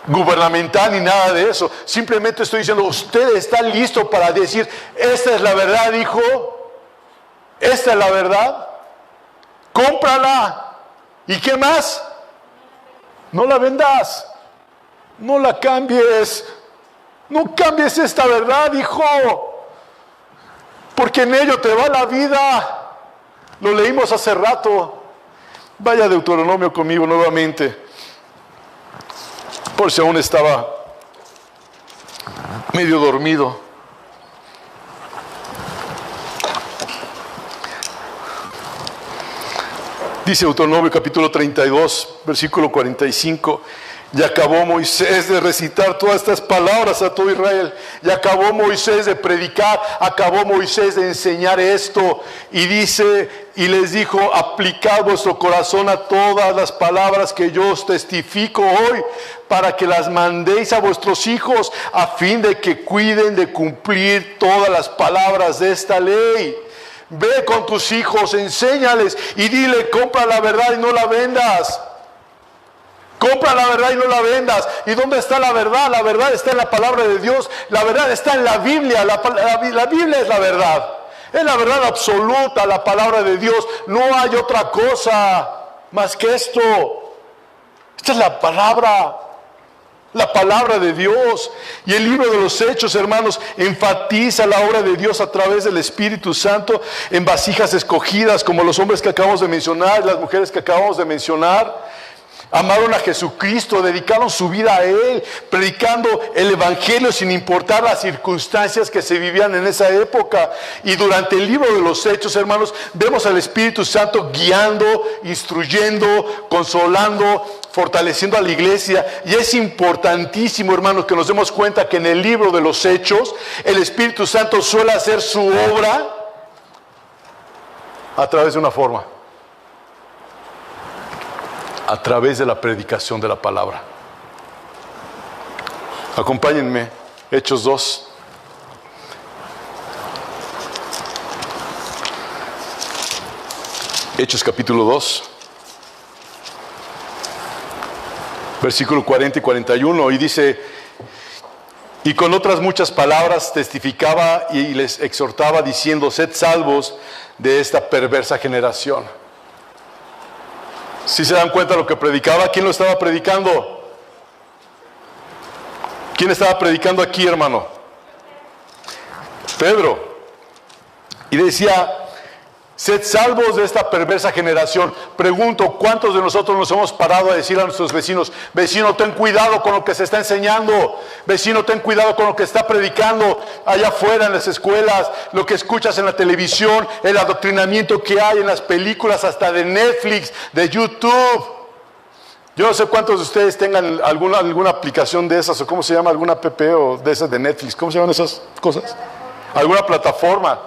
gubernamental ni nada de eso. Simplemente estoy diciendo, usted está listo para decir, esta es la verdad, hijo, esta es la verdad, cómprala. ¿Y qué más? No la vendas. No la cambies. No cambies esta verdad, hijo. Porque en ello te va la vida. Lo leímos hace rato. Vaya a Deuteronomio conmigo nuevamente. Por si aún estaba medio dormido. Dice Deuteronomio capítulo 32, versículo 45. Y acabó Moisés de recitar todas estas palabras a todo Israel. Y acabó Moisés de predicar, acabó Moisés de enseñar esto. Y dice, y les dijo, aplicad vuestro corazón a todas las palabras que yo os testifico hoy, para que las mandéis a vuestros hijos, a fin de que cuiden de cumplir todas las palabras de esta ley. Ve con tus hijos, enséñales y dile, compra la verdad y no la vendas. Compra la verdad y no la vendas. ¿Y dónde está la verdad? La verdad está en la palabra de Dios. La verdad está en la Biblia. La Biblia es la verdad. Es la verdad absoluta, la palabra de Dios. No hay otra cosa más que esto. Esta es la palabra de Dios. Y el libro de los Hechos, hermanos, enfatiza la obra de Dios a través del Espíritu Santo en vasijas escogidas, como los hombres que acabamos de mencionar, las mujeres que acabamos de mencionar. Amaron a Jesucristo, dedicaron su vida a Él, predicando el Evangelio sin importar las circunstancias que se vivían en esa época. Y durante el libro de los Hechos, hermanos, vemos al Espíritu Santo guiando, instruyendo, consolando, fortaleciendo a la iglesia. Y es importantísimo, hermanos, que nos demos cuenta que en el libro de los Hechos, el Espíritu Santo suele hacer su obra a través de una forma. A través de la predicación de la palabra. Acompáñenme, Hechos 2. Hechos capítulo 2. Versículo 40 y 41. Y dice, y con otras muchas palabras testificaba y les exhortaba diciendo, sed salvos de esta perversa generación. Si se dan cuenta de lo que predicaba, ¿quién lo estaba predicando? ¿Quién estaba predicando aquí, hermano? Pedro. Y decía, sed salvos de esta perversa generación. Pregunto, ¿cuántos de nosotros nos hemos parado a decir a nuestros vecinos, vecino, ten cuidado con lo que se está enseñando, vecino, ten cuidado con lo que está predicando allá afuera en las escuelas, lo que escuchas en la televisión, el adoctrinamiento que hay en las películas, hasta de Netflix, de YouTube? Yo no sé cuántos de ustedes tengan alguna aplicación de esas, o cómo se llama, alguna app o de esas de Netflix, ¿cómo se llaman esas cosas? Alguna plataforma,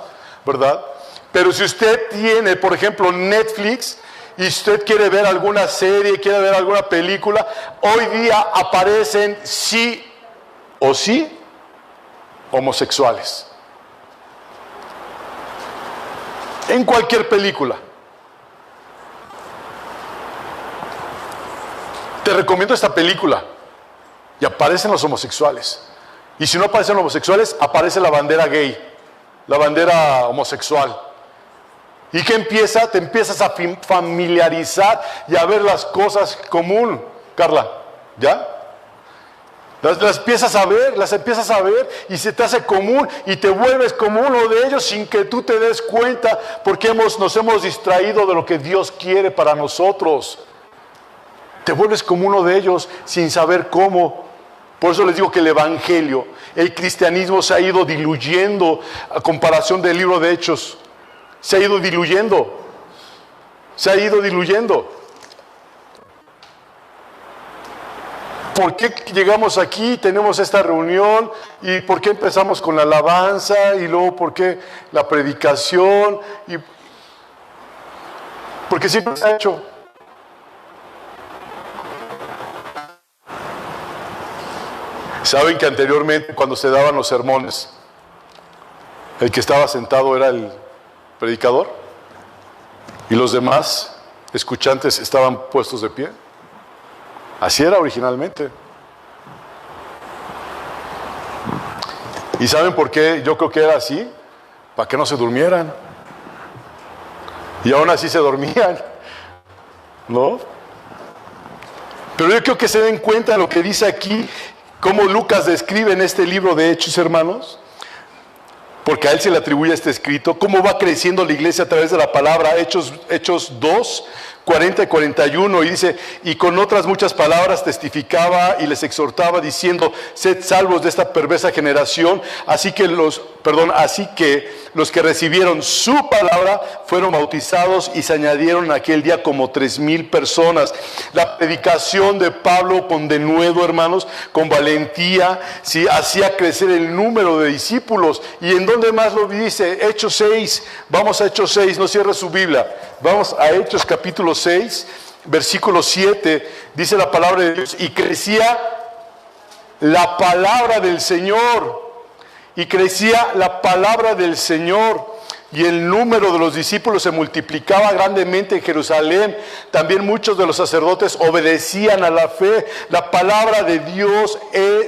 ¿verdad? Pero si usted tiene, por ejemplo, Netflix, y usted quiere ver alguna serie, quiere ver alguna película, hoy día aparecen sí o sí homosexuales. En cualquier película. Te recomiendo esta película. Y aparecen los homosexuales. Y si no aparecen los homosexuales, aparece la bandera gay, la bandera homosexual. ¿Y qué empieza? Te empiezas a familiarizar y a ver las cosas común, Carla, ¿ya? Las empiezas a ver y se te hace común y te vuelves como uno de ellos sin que tú te des cuenta, porque nos hemos distraído de lo que Dios quiere para nosotros. Te vuelves como uno de ellos sin saber cómo. Por eso les digo que el Evangelio, el cristianismo se ha ido diluyendo a comparación del libro de Hechos. Se ha ido diluyendo. ¿Por qué llegamos aquí, tenemos esta reunión? ¿Y por qué empezamos con la alabanza? Y luego, ¿por qué la predicación? Porque siempre se ha hecho. Saben que anteriormente, cuando se daban los sermones, el que estaba sentado era el predicador y los demás escuchantes estaban puestos de pie. Así era originalmente. ¿Y saben por qué yo creo que era así? Para que no se durmieran. Y aún así se dormían, ¿no? Pero yo creo que se den cuenta de lo que dice aquí, cómo Lucas describe en este libro de Hechos, hermanos, porque a él se le atribuye este escrito, cómo va creciendo la iglesia a través de la palabra. Hechos 2, 40 y 41, y dice, y con otras muchas palabras testificaba y les exhortaba diciendo, sed salvos de esta perversa generación. Así que así que los que recibieron su palabra fueron bautizados y se añadieron aquel día como 3,000 personas. La predicación de Pablo con denuedo, hermanos, con valentía, ¿sí?, hacía crecer el número de discípulos. ¿Y en dónde más lo dice? Hechos 6. Vamos a Hechos 6, no cierre su Biblia. Vamos a Hechos capítulo 6, versículo 7. Dice la palabra de Dios: y crecía la palabra del Señor. Y crecía la palabra del Señor, y el número de los discípulos se multiplicaba grandemente en Jerusalén. También muchos de los sacerdotes obedecían a la fe. La palabra de Dios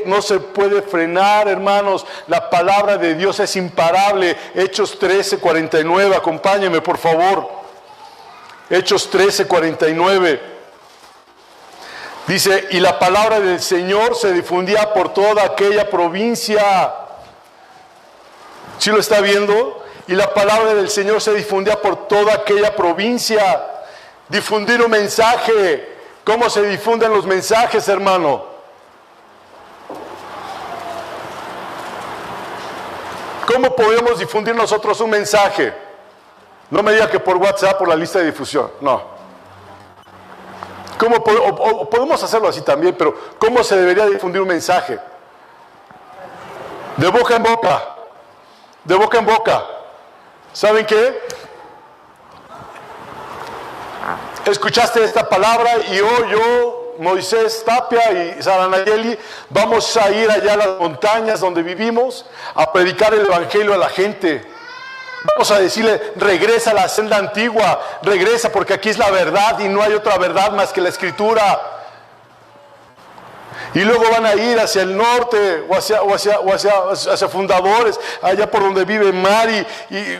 no se puede frenar, hermanos. La palabra de Dios es imparable. Hechos 13:49, acompáñenme por favor. Hechos 13:49. Dice: y la palabra del Señor se difundía por toda aquella provincia. ¿Sí lo está viendo? Y la palabra del Señor se difundía por toda aquella provincia. Difundir un mensaje. ¿Cómo se difunden los mensajes, hermano? ¿Cómo podemos difundir nosotros un mensaje? No me diga que por WhatsApp, por la lista de difusión. No. O podemos hacerlo así también, pero ¿cómo se debería difundir un mensaje? De boca en boca. De boca en boca. ¿Saben qué? Escuchaste esta palabra y hoy yo, Moisés Tapia y Sara Nayeli, vamos a ir allá a las montañas donde vivimos a predicar el evangelio a la gente. Vamos a decirle: regresa a la senda antigua, regresa, porque aquí es la verdad y no hay otra verdad más que la Escritura. Y luego van a ir hacia el norte o hacia Fundadores, allá por donde vive Mari,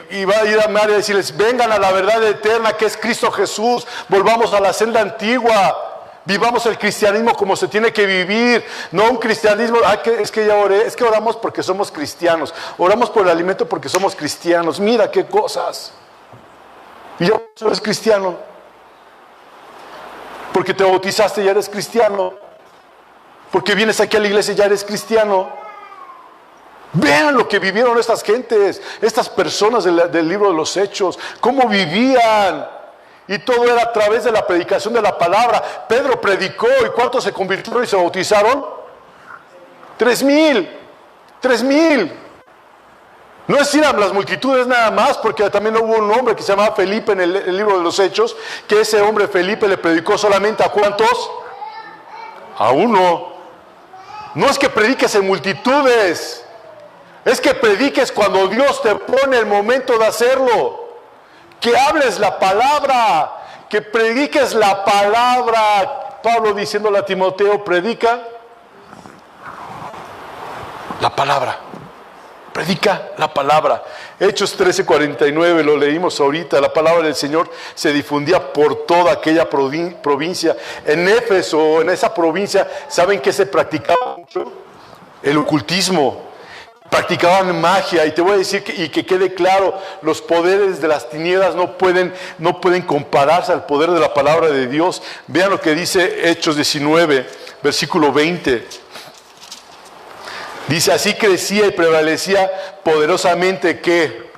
y va a ir a Mari a decirles: vengan a la verdad eterna que es Cristo Jesús, volvamos a la senda antigua, vivamos el cristianismo como se tiene que vivir, no un cristianismo, es que ya oré, es que oramos porque somos cristianos, oramos por el alimento porque somos cristianos, mira qué cosas. Y ya eres cristiano, porque te bautizaste ya eres cristiano. Porque vienes aquí a la iglesia y ya eres cristiano. Vean lo que vivieron estas gentes, estas personas del libro de los Hechos, cómo vivían. Y todo era a través de la predicación de la palabra. Pedro predicó, ¿y cuántos se convirtieron y se bautizaron? 3,000. 3,000. No es ir a las multitudes nada más, porque también hubo un hombre que se llamaba Felipe en el libro de los Hechos, que ese hombre Felipe le predicó solamente ¿a cuántos? A uno. No es que prediques en multitudes, es que prediques cuando Dios te pone el momento de hacerlo, que hables la palabra, que prediques la palabra. Pablo diciéndole a Timoteo: predica la palabra, predica la palabra. Hechos 13:49, lo leímos ahorita. La palabra del Señor se difundía por toda aquella provincia. En Éfeso, en esa provincia, ¿saben qué se practicaba mucho? El ocultismo. Practicaban magia. Y te voy a decir que quede claro: los poderes de las tinieblas no pueden compararse al poder de la palabra de Dios. Vean lo que dice Hechos 19, versículo 20. Dice: así crecía y prevalecía poderosamente que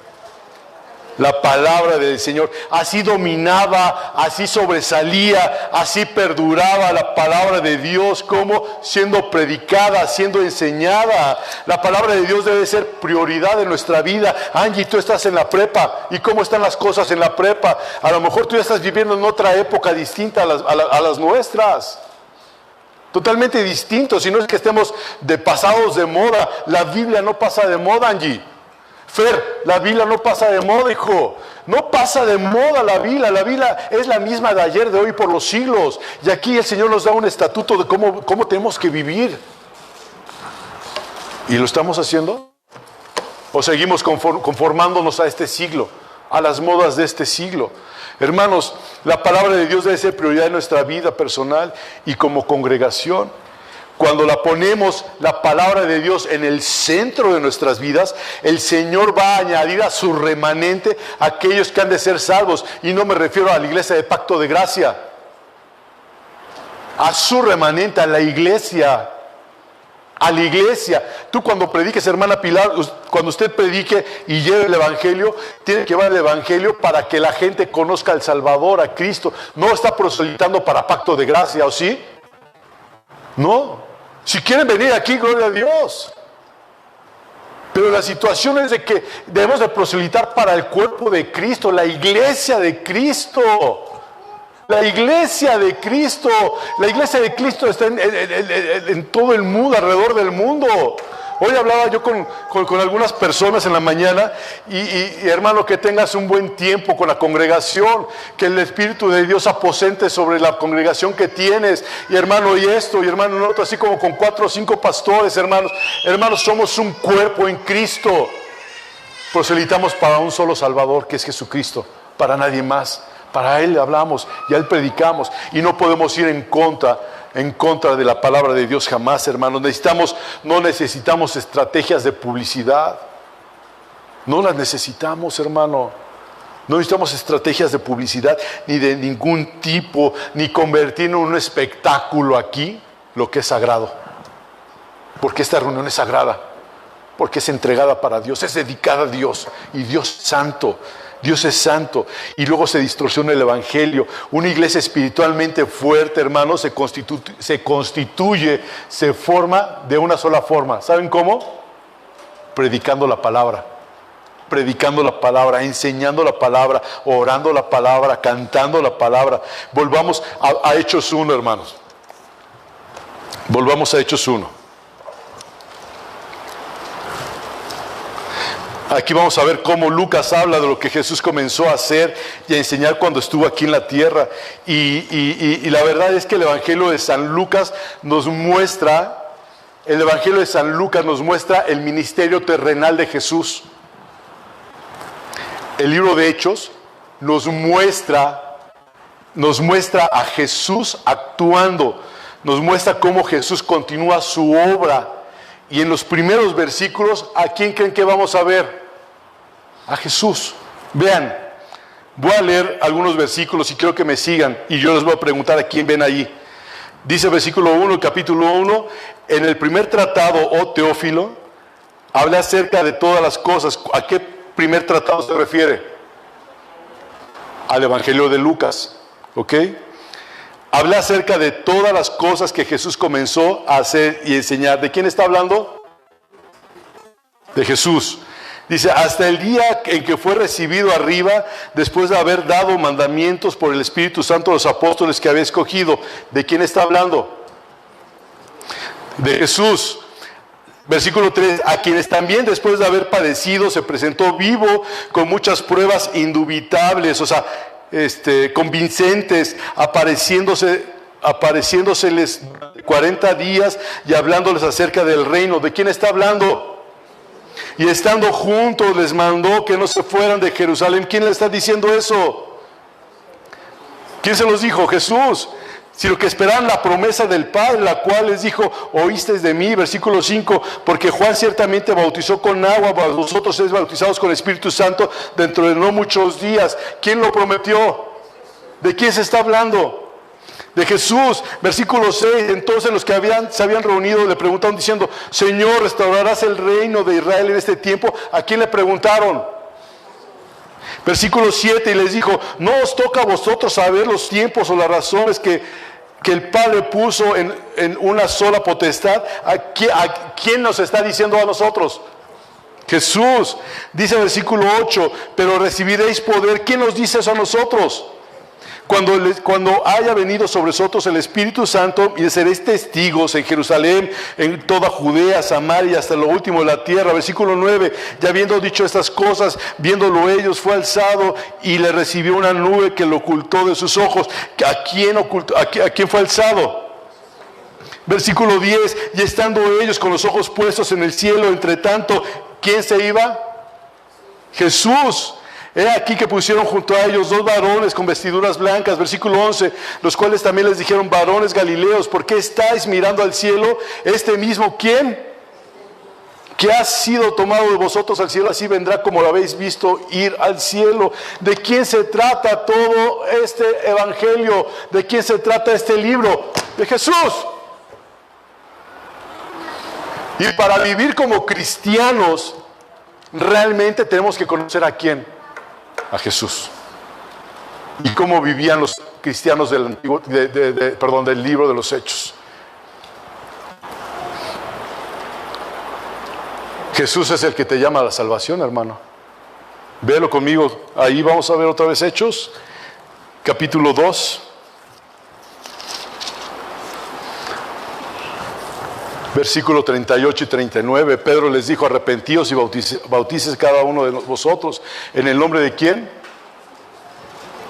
la palabra del Señor, así dominaba, así sobresalía, así perduraba la palabra de Dios, como siendo predicada, siendo enseñada. La palabra de Dios debe ser prioridad en nuestra vida. Angie, tú estás en la prepa, ¿y cómo están las cosas en la prepa? A lo mejor tú ya estás viviendo en otra época distinta a las nuestras. Totalmente distinto, si no es que estemos pasados de moda. La Biblia no pasa de moda, Angie. Fer, la Biblia no pasa de moda, hijo. No pasa de moda la Biblia. La Biblia es la misma de ayer, de hoy, por los siglos. Y aquí el Señor nos da un estatuto de cómo tenemos que vivir. ¿Y lo estamos haciendo? ¿O seguimos conformándonos a este siglo, a las modas de este siglo? Hermanos, la palabra de Dios debe ser prioridad en nuestra vida personal y como congregación. Cuando la ponemos, la palabra de Dios, en el centro de nuestras vidas, el Señor va a añadir a su remanente a aquellos que han de ser salvos. Y no me refiero a la iglesia de Pacto de Gracia. A su remanente, a la iglesia. a la iglesia. Tú cuando prediques, hermana Pilar, cuando usted predique y lleve el evangelio, tiene que llevar el evangelio para que la gente conozca al Salvador, a Cristo. No está proselitando para pacto de gracia, ¿o sí? No. Si quieren venir aquí, gloria a Dios. Pero la situación es de que debemos de proselitar para el cuerpo de Cristo, la iglesia de Cristo. La iglesia de Cristo. La iglesia de Cristo está en todo el mundo, alrededor del mundo. Hoy hablaba yo con algunas personas en la mañana y hermano, que tengas un buen tiempo con la congregación, que el Espíritu de Dios aposente sobre la congregación que tienes, y hermano, y esto, y hermano, lo otro, así como con 4 o 5 pastores, hermanos. Hermanos, somos un cuerpo en Cristo. Proselitamos para un solo Salvador, que es Jesucristo, para nadie más. Para Él hablamos y a Él predicamos, y no podemos ir en contra de la palabra de Dios jamás, hermanos. No necesitamos estrategias de publicidad. No las necesitamos, hermano. No necesitamos estrategias de publicidad ni de ningún tipo, ni convertir en un espectáculo aquí lo que es sagrado. Porque esta reunión es sagrada, porque es entregada para Dios, es dedicada a Dios, y Dios es santo. Dios es santo, y luego se distorsiona el evangelio. Una iglesia espiritualmente fuerte, hermanos, se constituye, se forma de una sola forma. ¿Saben cómo? Predicando la palabra, enseñando la palabra, orando la palabra, cantando la palabra. Volvamos a Hechos 1, hermanos. Volvamos a Hechos 1. Aquí vamos a ver cómo Lucas habla de lo que Jesús comenzó a hacer y a enseñar cuando estuvo aquí en la tierra. Y la verdad es que el Evangelio de San Lucas nos muestra, el ministerio terrenal de Jesús. El libro de Hechos nos muestra a Jesús actuando, nos muestra cómo Jesús continúa su obra. Y en los primeros versículos, ¿a quién creen que vamos a ver? A Jesús. Vean, voy a leer algunos versículos y quiero que me sigan, y yo les voy a preguntar a quién ven allí. Dice versículo 1, capítulo 1, en el primer tratado, oh Teófilo, habla acerca de todas las cosas. ¿A qué primer tratado se refiere? Al Evangelio de Lucas, ¿ok? Habla acerca de todas las cosas que Jesús comenzó a hacer y enseñar. ¿De quién está hablando? De Jesús. Dice, hasta el día en que fue recibido arriba, después de haber dado mandamientos por el Espíritu Santo a los apóstoles que había escogido. ¿De quién está hablando? De Jesús. Versículo 3, a quienes también después de haber padecido se presentó vivo con muchas pruebas indubitables, o sea, convincentes, apareciéndoseles 40 días y hablándoles acerca del reino. ¿De quién está hablando? Y estando juntos les mandó que no se fueran de Jerusalén. ¿Quién le está diciendo eso? ¿Quién se los dijo? Jesús. Sino que esperaban la promesa del Padre, la cual les dijo, oísteis de mí, versículo 5, porque Juan ciertamente bautizó con agua, mas vosotros sois bautizados con el Espíritu Santo dentro de no muchos días. ¿Quién lo prometió? ¿De quién se está hablando? De Jesús. Versículo 6, entonces los que se habían reunido le preguntaron diciendo, Señor, ¿restaurarás el reino de Israel en este tiempo? ¿A quién le preguntaron? Versículo 7, y les dijo, no os toca a vosotros saber los tiempos o las razones que el Padre puso en una sola potestad. ¿A quién nos está diciendo a nosotros? Jesús. Dice el versículo 8, pero recibiréis poder. ¿Quién nos dice eso a nosotros? Cuando haya venido sobre vosotros el Espíritu Santo, y seréis testigos en Jerusalén, en toda Judea, Samaria, hasta lo último de la tierra. Versículo 9, ya habiendo dicho estas cosas, viéndolo ellos, fue alzado y le recibió una nube que lo ocultó de sus ojos. ¿A quién fue alzado? Versículo 10, y estando ellos con los ojos puestos en el cielo, entre tanto, ¿quién se iba? Jesús. He aquí que pusieron junto a ellos 2 varones con vestiduras blancas, versículo 11, los cuales también les dijeron, varones galileos, ¿por qué estáis mirando al cielo? Este mismo, ¿quién? Que ha sido tomado de vosotros al cielo, así vendrá como lo habéis visto ir al cielo. ¿De quién se trata todo este evangelio? ¿De quién se trata este libro? De Jesús. Y para vivir como cristianos, realmente tenemos que conocer ¿a quién? A Jesús. Y cómo vivían los cristianos del antiguo, del libro de los Hechos. Jesús es el que te llama a la salvación, hermano. Véelo conmigo. Ahí vamos a ver otra vez Hechos, capítulo 2. Versículo 38 y 39, Pedro les dijo: arrepentíos y bautices cada uno de vosotros. ¿En el nombre de quién?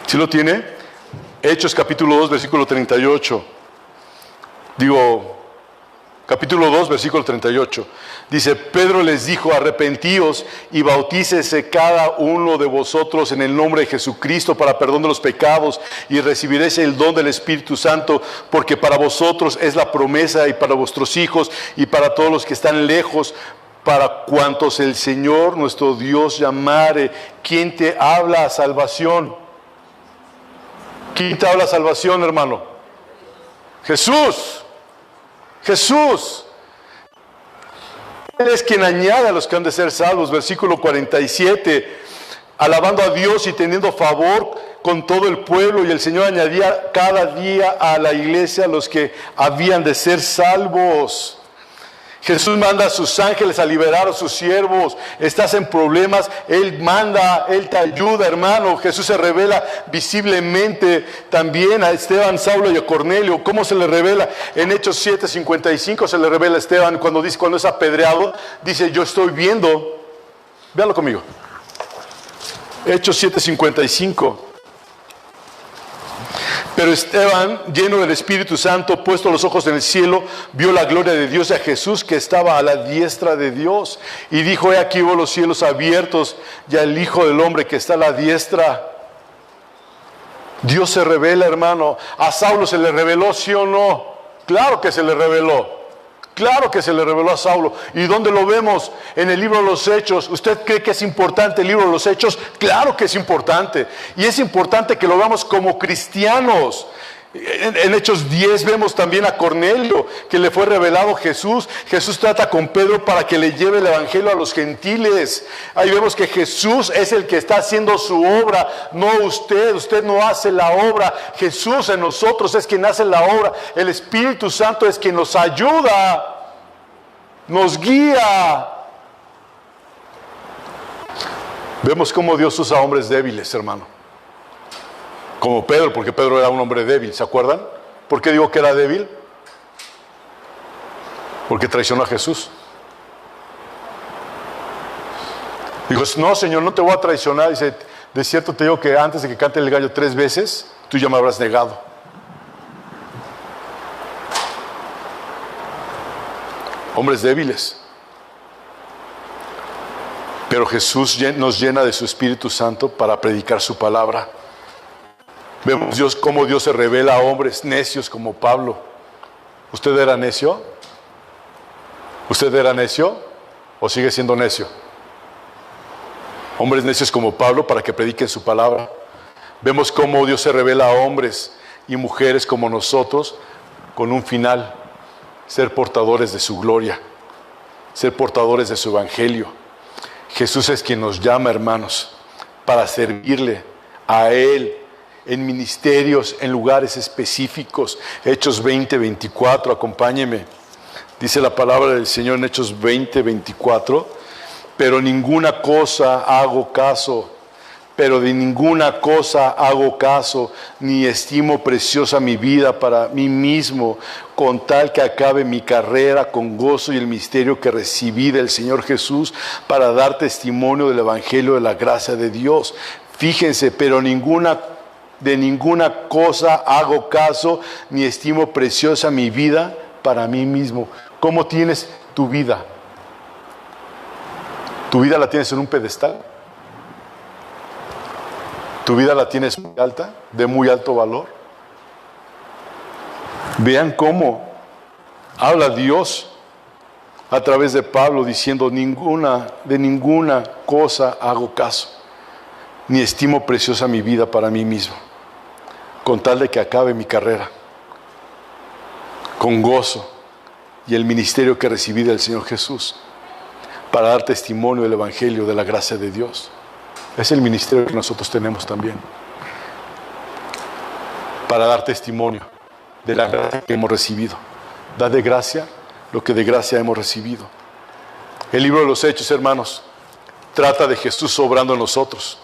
¿Sí lo tiene? Hechos capítulo 2, versículo 38. Capítulo 2, versículo 38. Dice: Pedro les dijo: arrepentíos y bautícese cada uno de vosotros en el nombre de Jesucristo para perdón de los pecados, y recibiréis el don del Espíritu Santo, porque para vosotros es la promesa, y para vuestros hijos, y para todos los que están lejos, para cuantos el Señor nuestro Dios llamare. ¿Quién te habla a salvación? ¿Quién te habla a salvación, hermano? Jesús. Jesús. Él es quien añade a los que han de ser salvos. Versículo 47. Alabando a Dios y teniendo favor con todo el pueblo, y el Señor añadía cada día a la iglesia a los que habían de ser salvos. Jesús manda a sus ángeles a liberar a sus siervos. Estás en problemas, Él manda, Él te ayuda, hermano. Jesús se revela visiblemente también a Esteban, Saulo y a Cornelio. ¿Cómo se le revela? En Hechos 7:55 se le revela a Esteban cuando es apedreado. Dice: yo estoy viendo. Véanlo conmigo. Hechos 7:55. Pero Esteban, lleno del Espíritu Santo, puesto los ojos en el cielo, vio la gloria de Dios y a Jesús que estaba a la diestra de Dios. Y dijo: he aquí veo los cielos abiertos y al Hijo del Hombre que está a la diestra. Dios se revela, hermano. ¿A Saulo se le reveló, sí o no? Claro que se le reveló. Claro que se le reveló a Saulo. ¿Y dónde lo vemos? En el libro de los Hechos. ¿Usted cree que es importante el libro de los Hechos? Claro que es importante. Y es importante que lo veamos como cristianos. En Hechos 10 vemos también a Cornelio, que le fue revelado Jesús. Jesús trata con Pedro para que le lleve el evangelio a los gentiles. Ahí vemos que Jesús es el que está haciendo su obra, no usted. Usted no hace la obra. Jesús en nosotros es quien hace la obra. El Espíritu Santo es quien nos ayuda, nos guía. Vemos cómo Dios usa a hombres débiles, hermano. Como Pedro, porque Pedro era un hombre débil, ¿se acuerdan? ¿Por qué digo que era débil? Porque traicionó a Jesús. Dijo: no, Señor, no te voy a traicionar. Dice: de cierto te digo que antes de que cante el gallo 3 veces, tú ya me habrás negado. Hombres débiles. Pero Jesús nos llena de su Espíritu Santo para predicar su palabra. Vemos cómo Dios se revela a hombres necios como Pablo. ¿Usted era necio? ¿Usted era necio o sigue siendo necio? Hombres necios como Pablo para que prediquen su palabra. Vemos cómo Dios se revela a hombres y mujeres como nosotros con un final: ser portadores de su gloria, ser portadores de su evangelio. Jesús es quien nos llama, hermanos, para servirle a Él en ministerios, en lugares específicos. Hechos 20:24, acompáñeme. Dice la palabra del Señor en Hechos 20:24: pero ninguna cosa hago caso, pero de ninguna cosa hago caso, ni estimo preciosa mi vida para mí mismo, con tal que acabe mi carrera con gozo y el misterio que recibí del Señor Jesús, para dar testimonio del evangelio de la gracia de Dios. Fíjense: pero de ninguna cosa hago caso, ni estimo preciosa mi vida para mí mismo. ¿Cómo tienes tu vida? ¿Tu vida la tienes en un pedestal? ¿Tu vida la tienes muy alta, de muy alto valor? Vean cómo habla Dios a través de Pablo diciendo: de ninguna cosa hago caso, ni estimo preciosa mi vida para mí mismo, con tal de que acabe mi carrera con gozo y el ministerio que recibí del Señor Jesús para dar testimonio del Evangelio, de la gracia de Dios. Es el ministerio que nosotros tenemos también, para dar testimonio de la gracia que hemos recibido. Da de gracia lo que de gracia hemos recibido. El libro de los Hechos, hermanos, trata de Jesús obrando en nosotros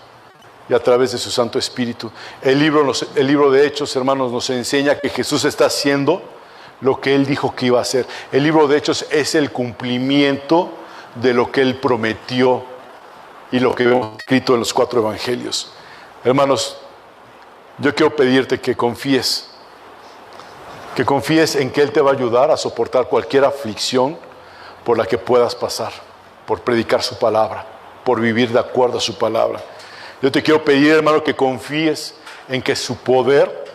y a través de su Santo Espíritu. El libro de Hechos, hermanos, nos enseña que Jesús está haciendo lo que Él dijo que iba a hacer. El libro de Hechos es el cumplimiento de lo que Él prometió y lo que vemos escrito en los 4 evangelios. Hermanos, yo quiero pedirte que confíes en que Él te va a ayudar a soportar cualquier aflicción por la que puedas pasar, por predicar su palabra, por vivir de acuerdo a su palabra. Yo te quiero pedir, hermano, que confíes en que su poder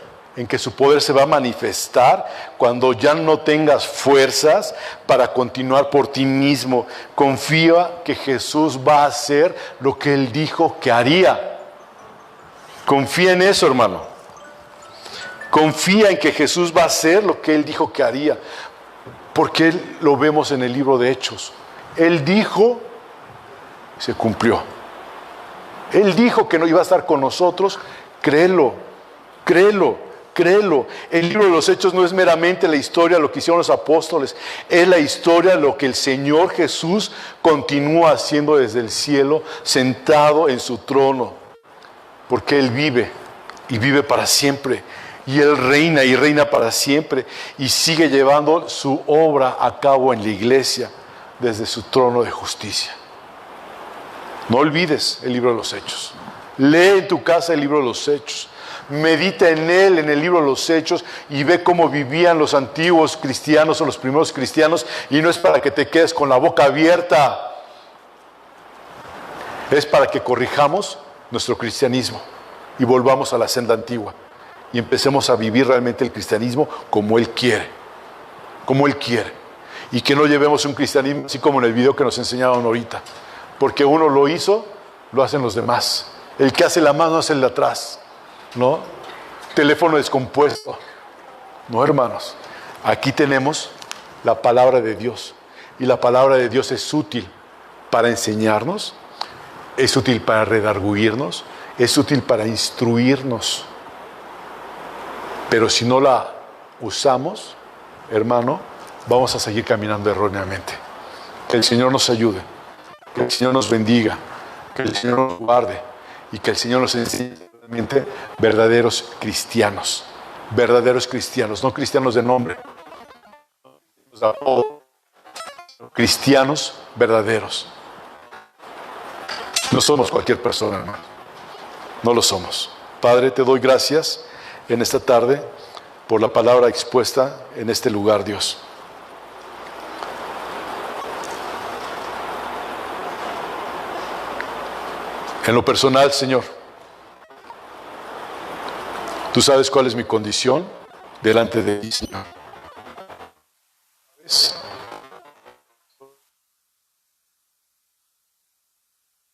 se va a manifestar cuando ya no tengas fuerzas para continuar por ti mismo. Confía que Jesús va a hacer lo que Él dijo que haría. Confía en eso, hermano. Confía en que Jesús va a hacer lo que Él dijo que haría, porque lo vemos en el libro de Hechos. Él dijo, se cumplió. Él dijo que no iba a estar con nosotros. Créelo, créelo, créelo. El libro de los Hechos no es meramente la historia de lo que hicieron los apóstoles, es la historia de lo que el Señor Jesús continúa haciendo desde el cielo, sentado en su trono, porque Él vive y vive para siempre. Y Él reina y reina para siempre y sigue llevando su obra a cabo en la iglesia desde su trono de justicia. No olvides el libro de los Hechos. Lee en tu casa el libro de los Hechos. Medita en él, en el libro de los Hechos, y ve cómo vivían los antiguos cristianos o los primeros cristianos. Y no es para que te quedes con la boca abierta. Es para que corrijamos nuestro cristianismo y volvamos a la senda antigua. Y empecemos a vivir realmente el cristianismo como Él quiere. Como Él quiere. Y que no llevemos un cristianismo así como en el video que nos enseñaron ahorita. Porque uno lo hizo, lo hacen los demás. El que hace la mano hace el de atrás. ¿No? Teléfono descompuesto. No, hermanos. Aquí tenemos la palabra de Dios. Y la palabra de Dios es útil para enseñarnos. Es útil para redarguirnos. Es útil para instruirnos. Pero si no la usamos, hermano, vamos a seguir caminando erróneamente. Que el Señor nos ayude, que el Señor nos bendiga, que el Señor nos guarde y que el Señor nos enseñe realmente verdaderos cristianos, no cristianos de nombre, cristianos verdaderos. No somos cualquier persona, hermano. No lo somos. Padre, te doy gracias en esta tarde por la palabra expuesta en este lugar, Dios. En lo personal, Señor, tú sabes cuál es mi condición delante de ti, Señor.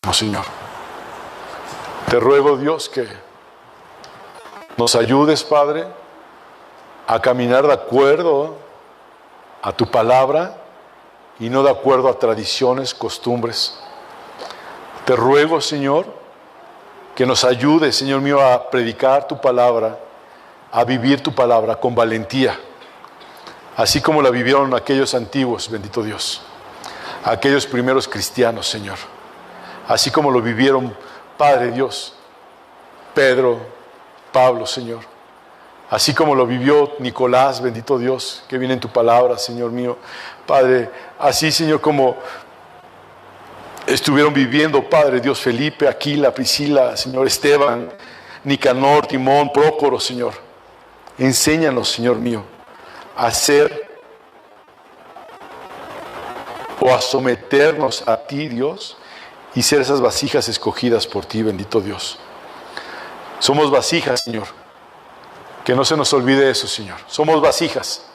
No, Señor. Te ruego, Dios, que nos ayudes, Padre, a caminar de acuerdo a tu palabra y no de acuerdo a tradiciones, costumbres. Te ruego, Señor, que nos ayudes, Señor mío, a predicar tu palabra, a vivir tu palabra con valentía, así como la vivieron aquellos antiguos, bendito Dios, aquellos primeros cristianos, Señor, así como lo vivieron, Padre Dios, Pedro, Pablo, Señor, así como lo vivió Nicolás, bendito Dios, que viene en tu palabra, Señor mío, Padre, así, Señor, como estuvieron viviendo, Padre Dios, Felipe, Aquila, Priscila, Señor, Esteban, Nicanor, Timón, Prócoro, Señor. Enséñanos, Señor mío, a hacer o a someternos a ti, Dios, y ser esas vasijas escogidas por ti, bendito Dios. Somos vasijas, Señor. Que no se nos olvide eso, Señor. Somos vasijas.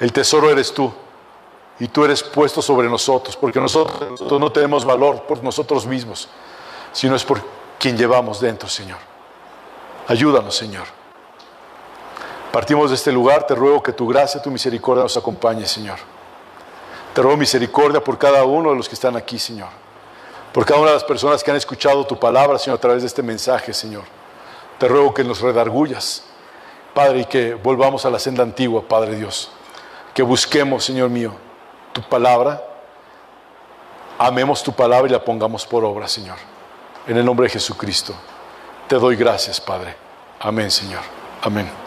El tesoro eres tú. Y tú eres puesto sobre nosotros, porque nosotros no tenemos valor por nosotros mismos, sino es por quien llevamos dentro, Señor. Ayúdanos, Señor. Partimos de este lugar, te ruego que tu gracia, tu misericordia nos acompañe, Señor. Te ruego misericordia por cada uno de los que están aquí, Señor. Por cada una de las personas que han escuchado tu palabra, Señor, a través de este mensaje, Señor. Te ruego que nos redargullas, Padre, y que volvamos a la senda antigua, Padre Dios. Que busquemos, Señor mío, tu palabra, amemos tu palabra y la pongamos por obra, Señor. En el nombre de Jesucristo, te doy gracias, Padre. Amén, Señor. Amén.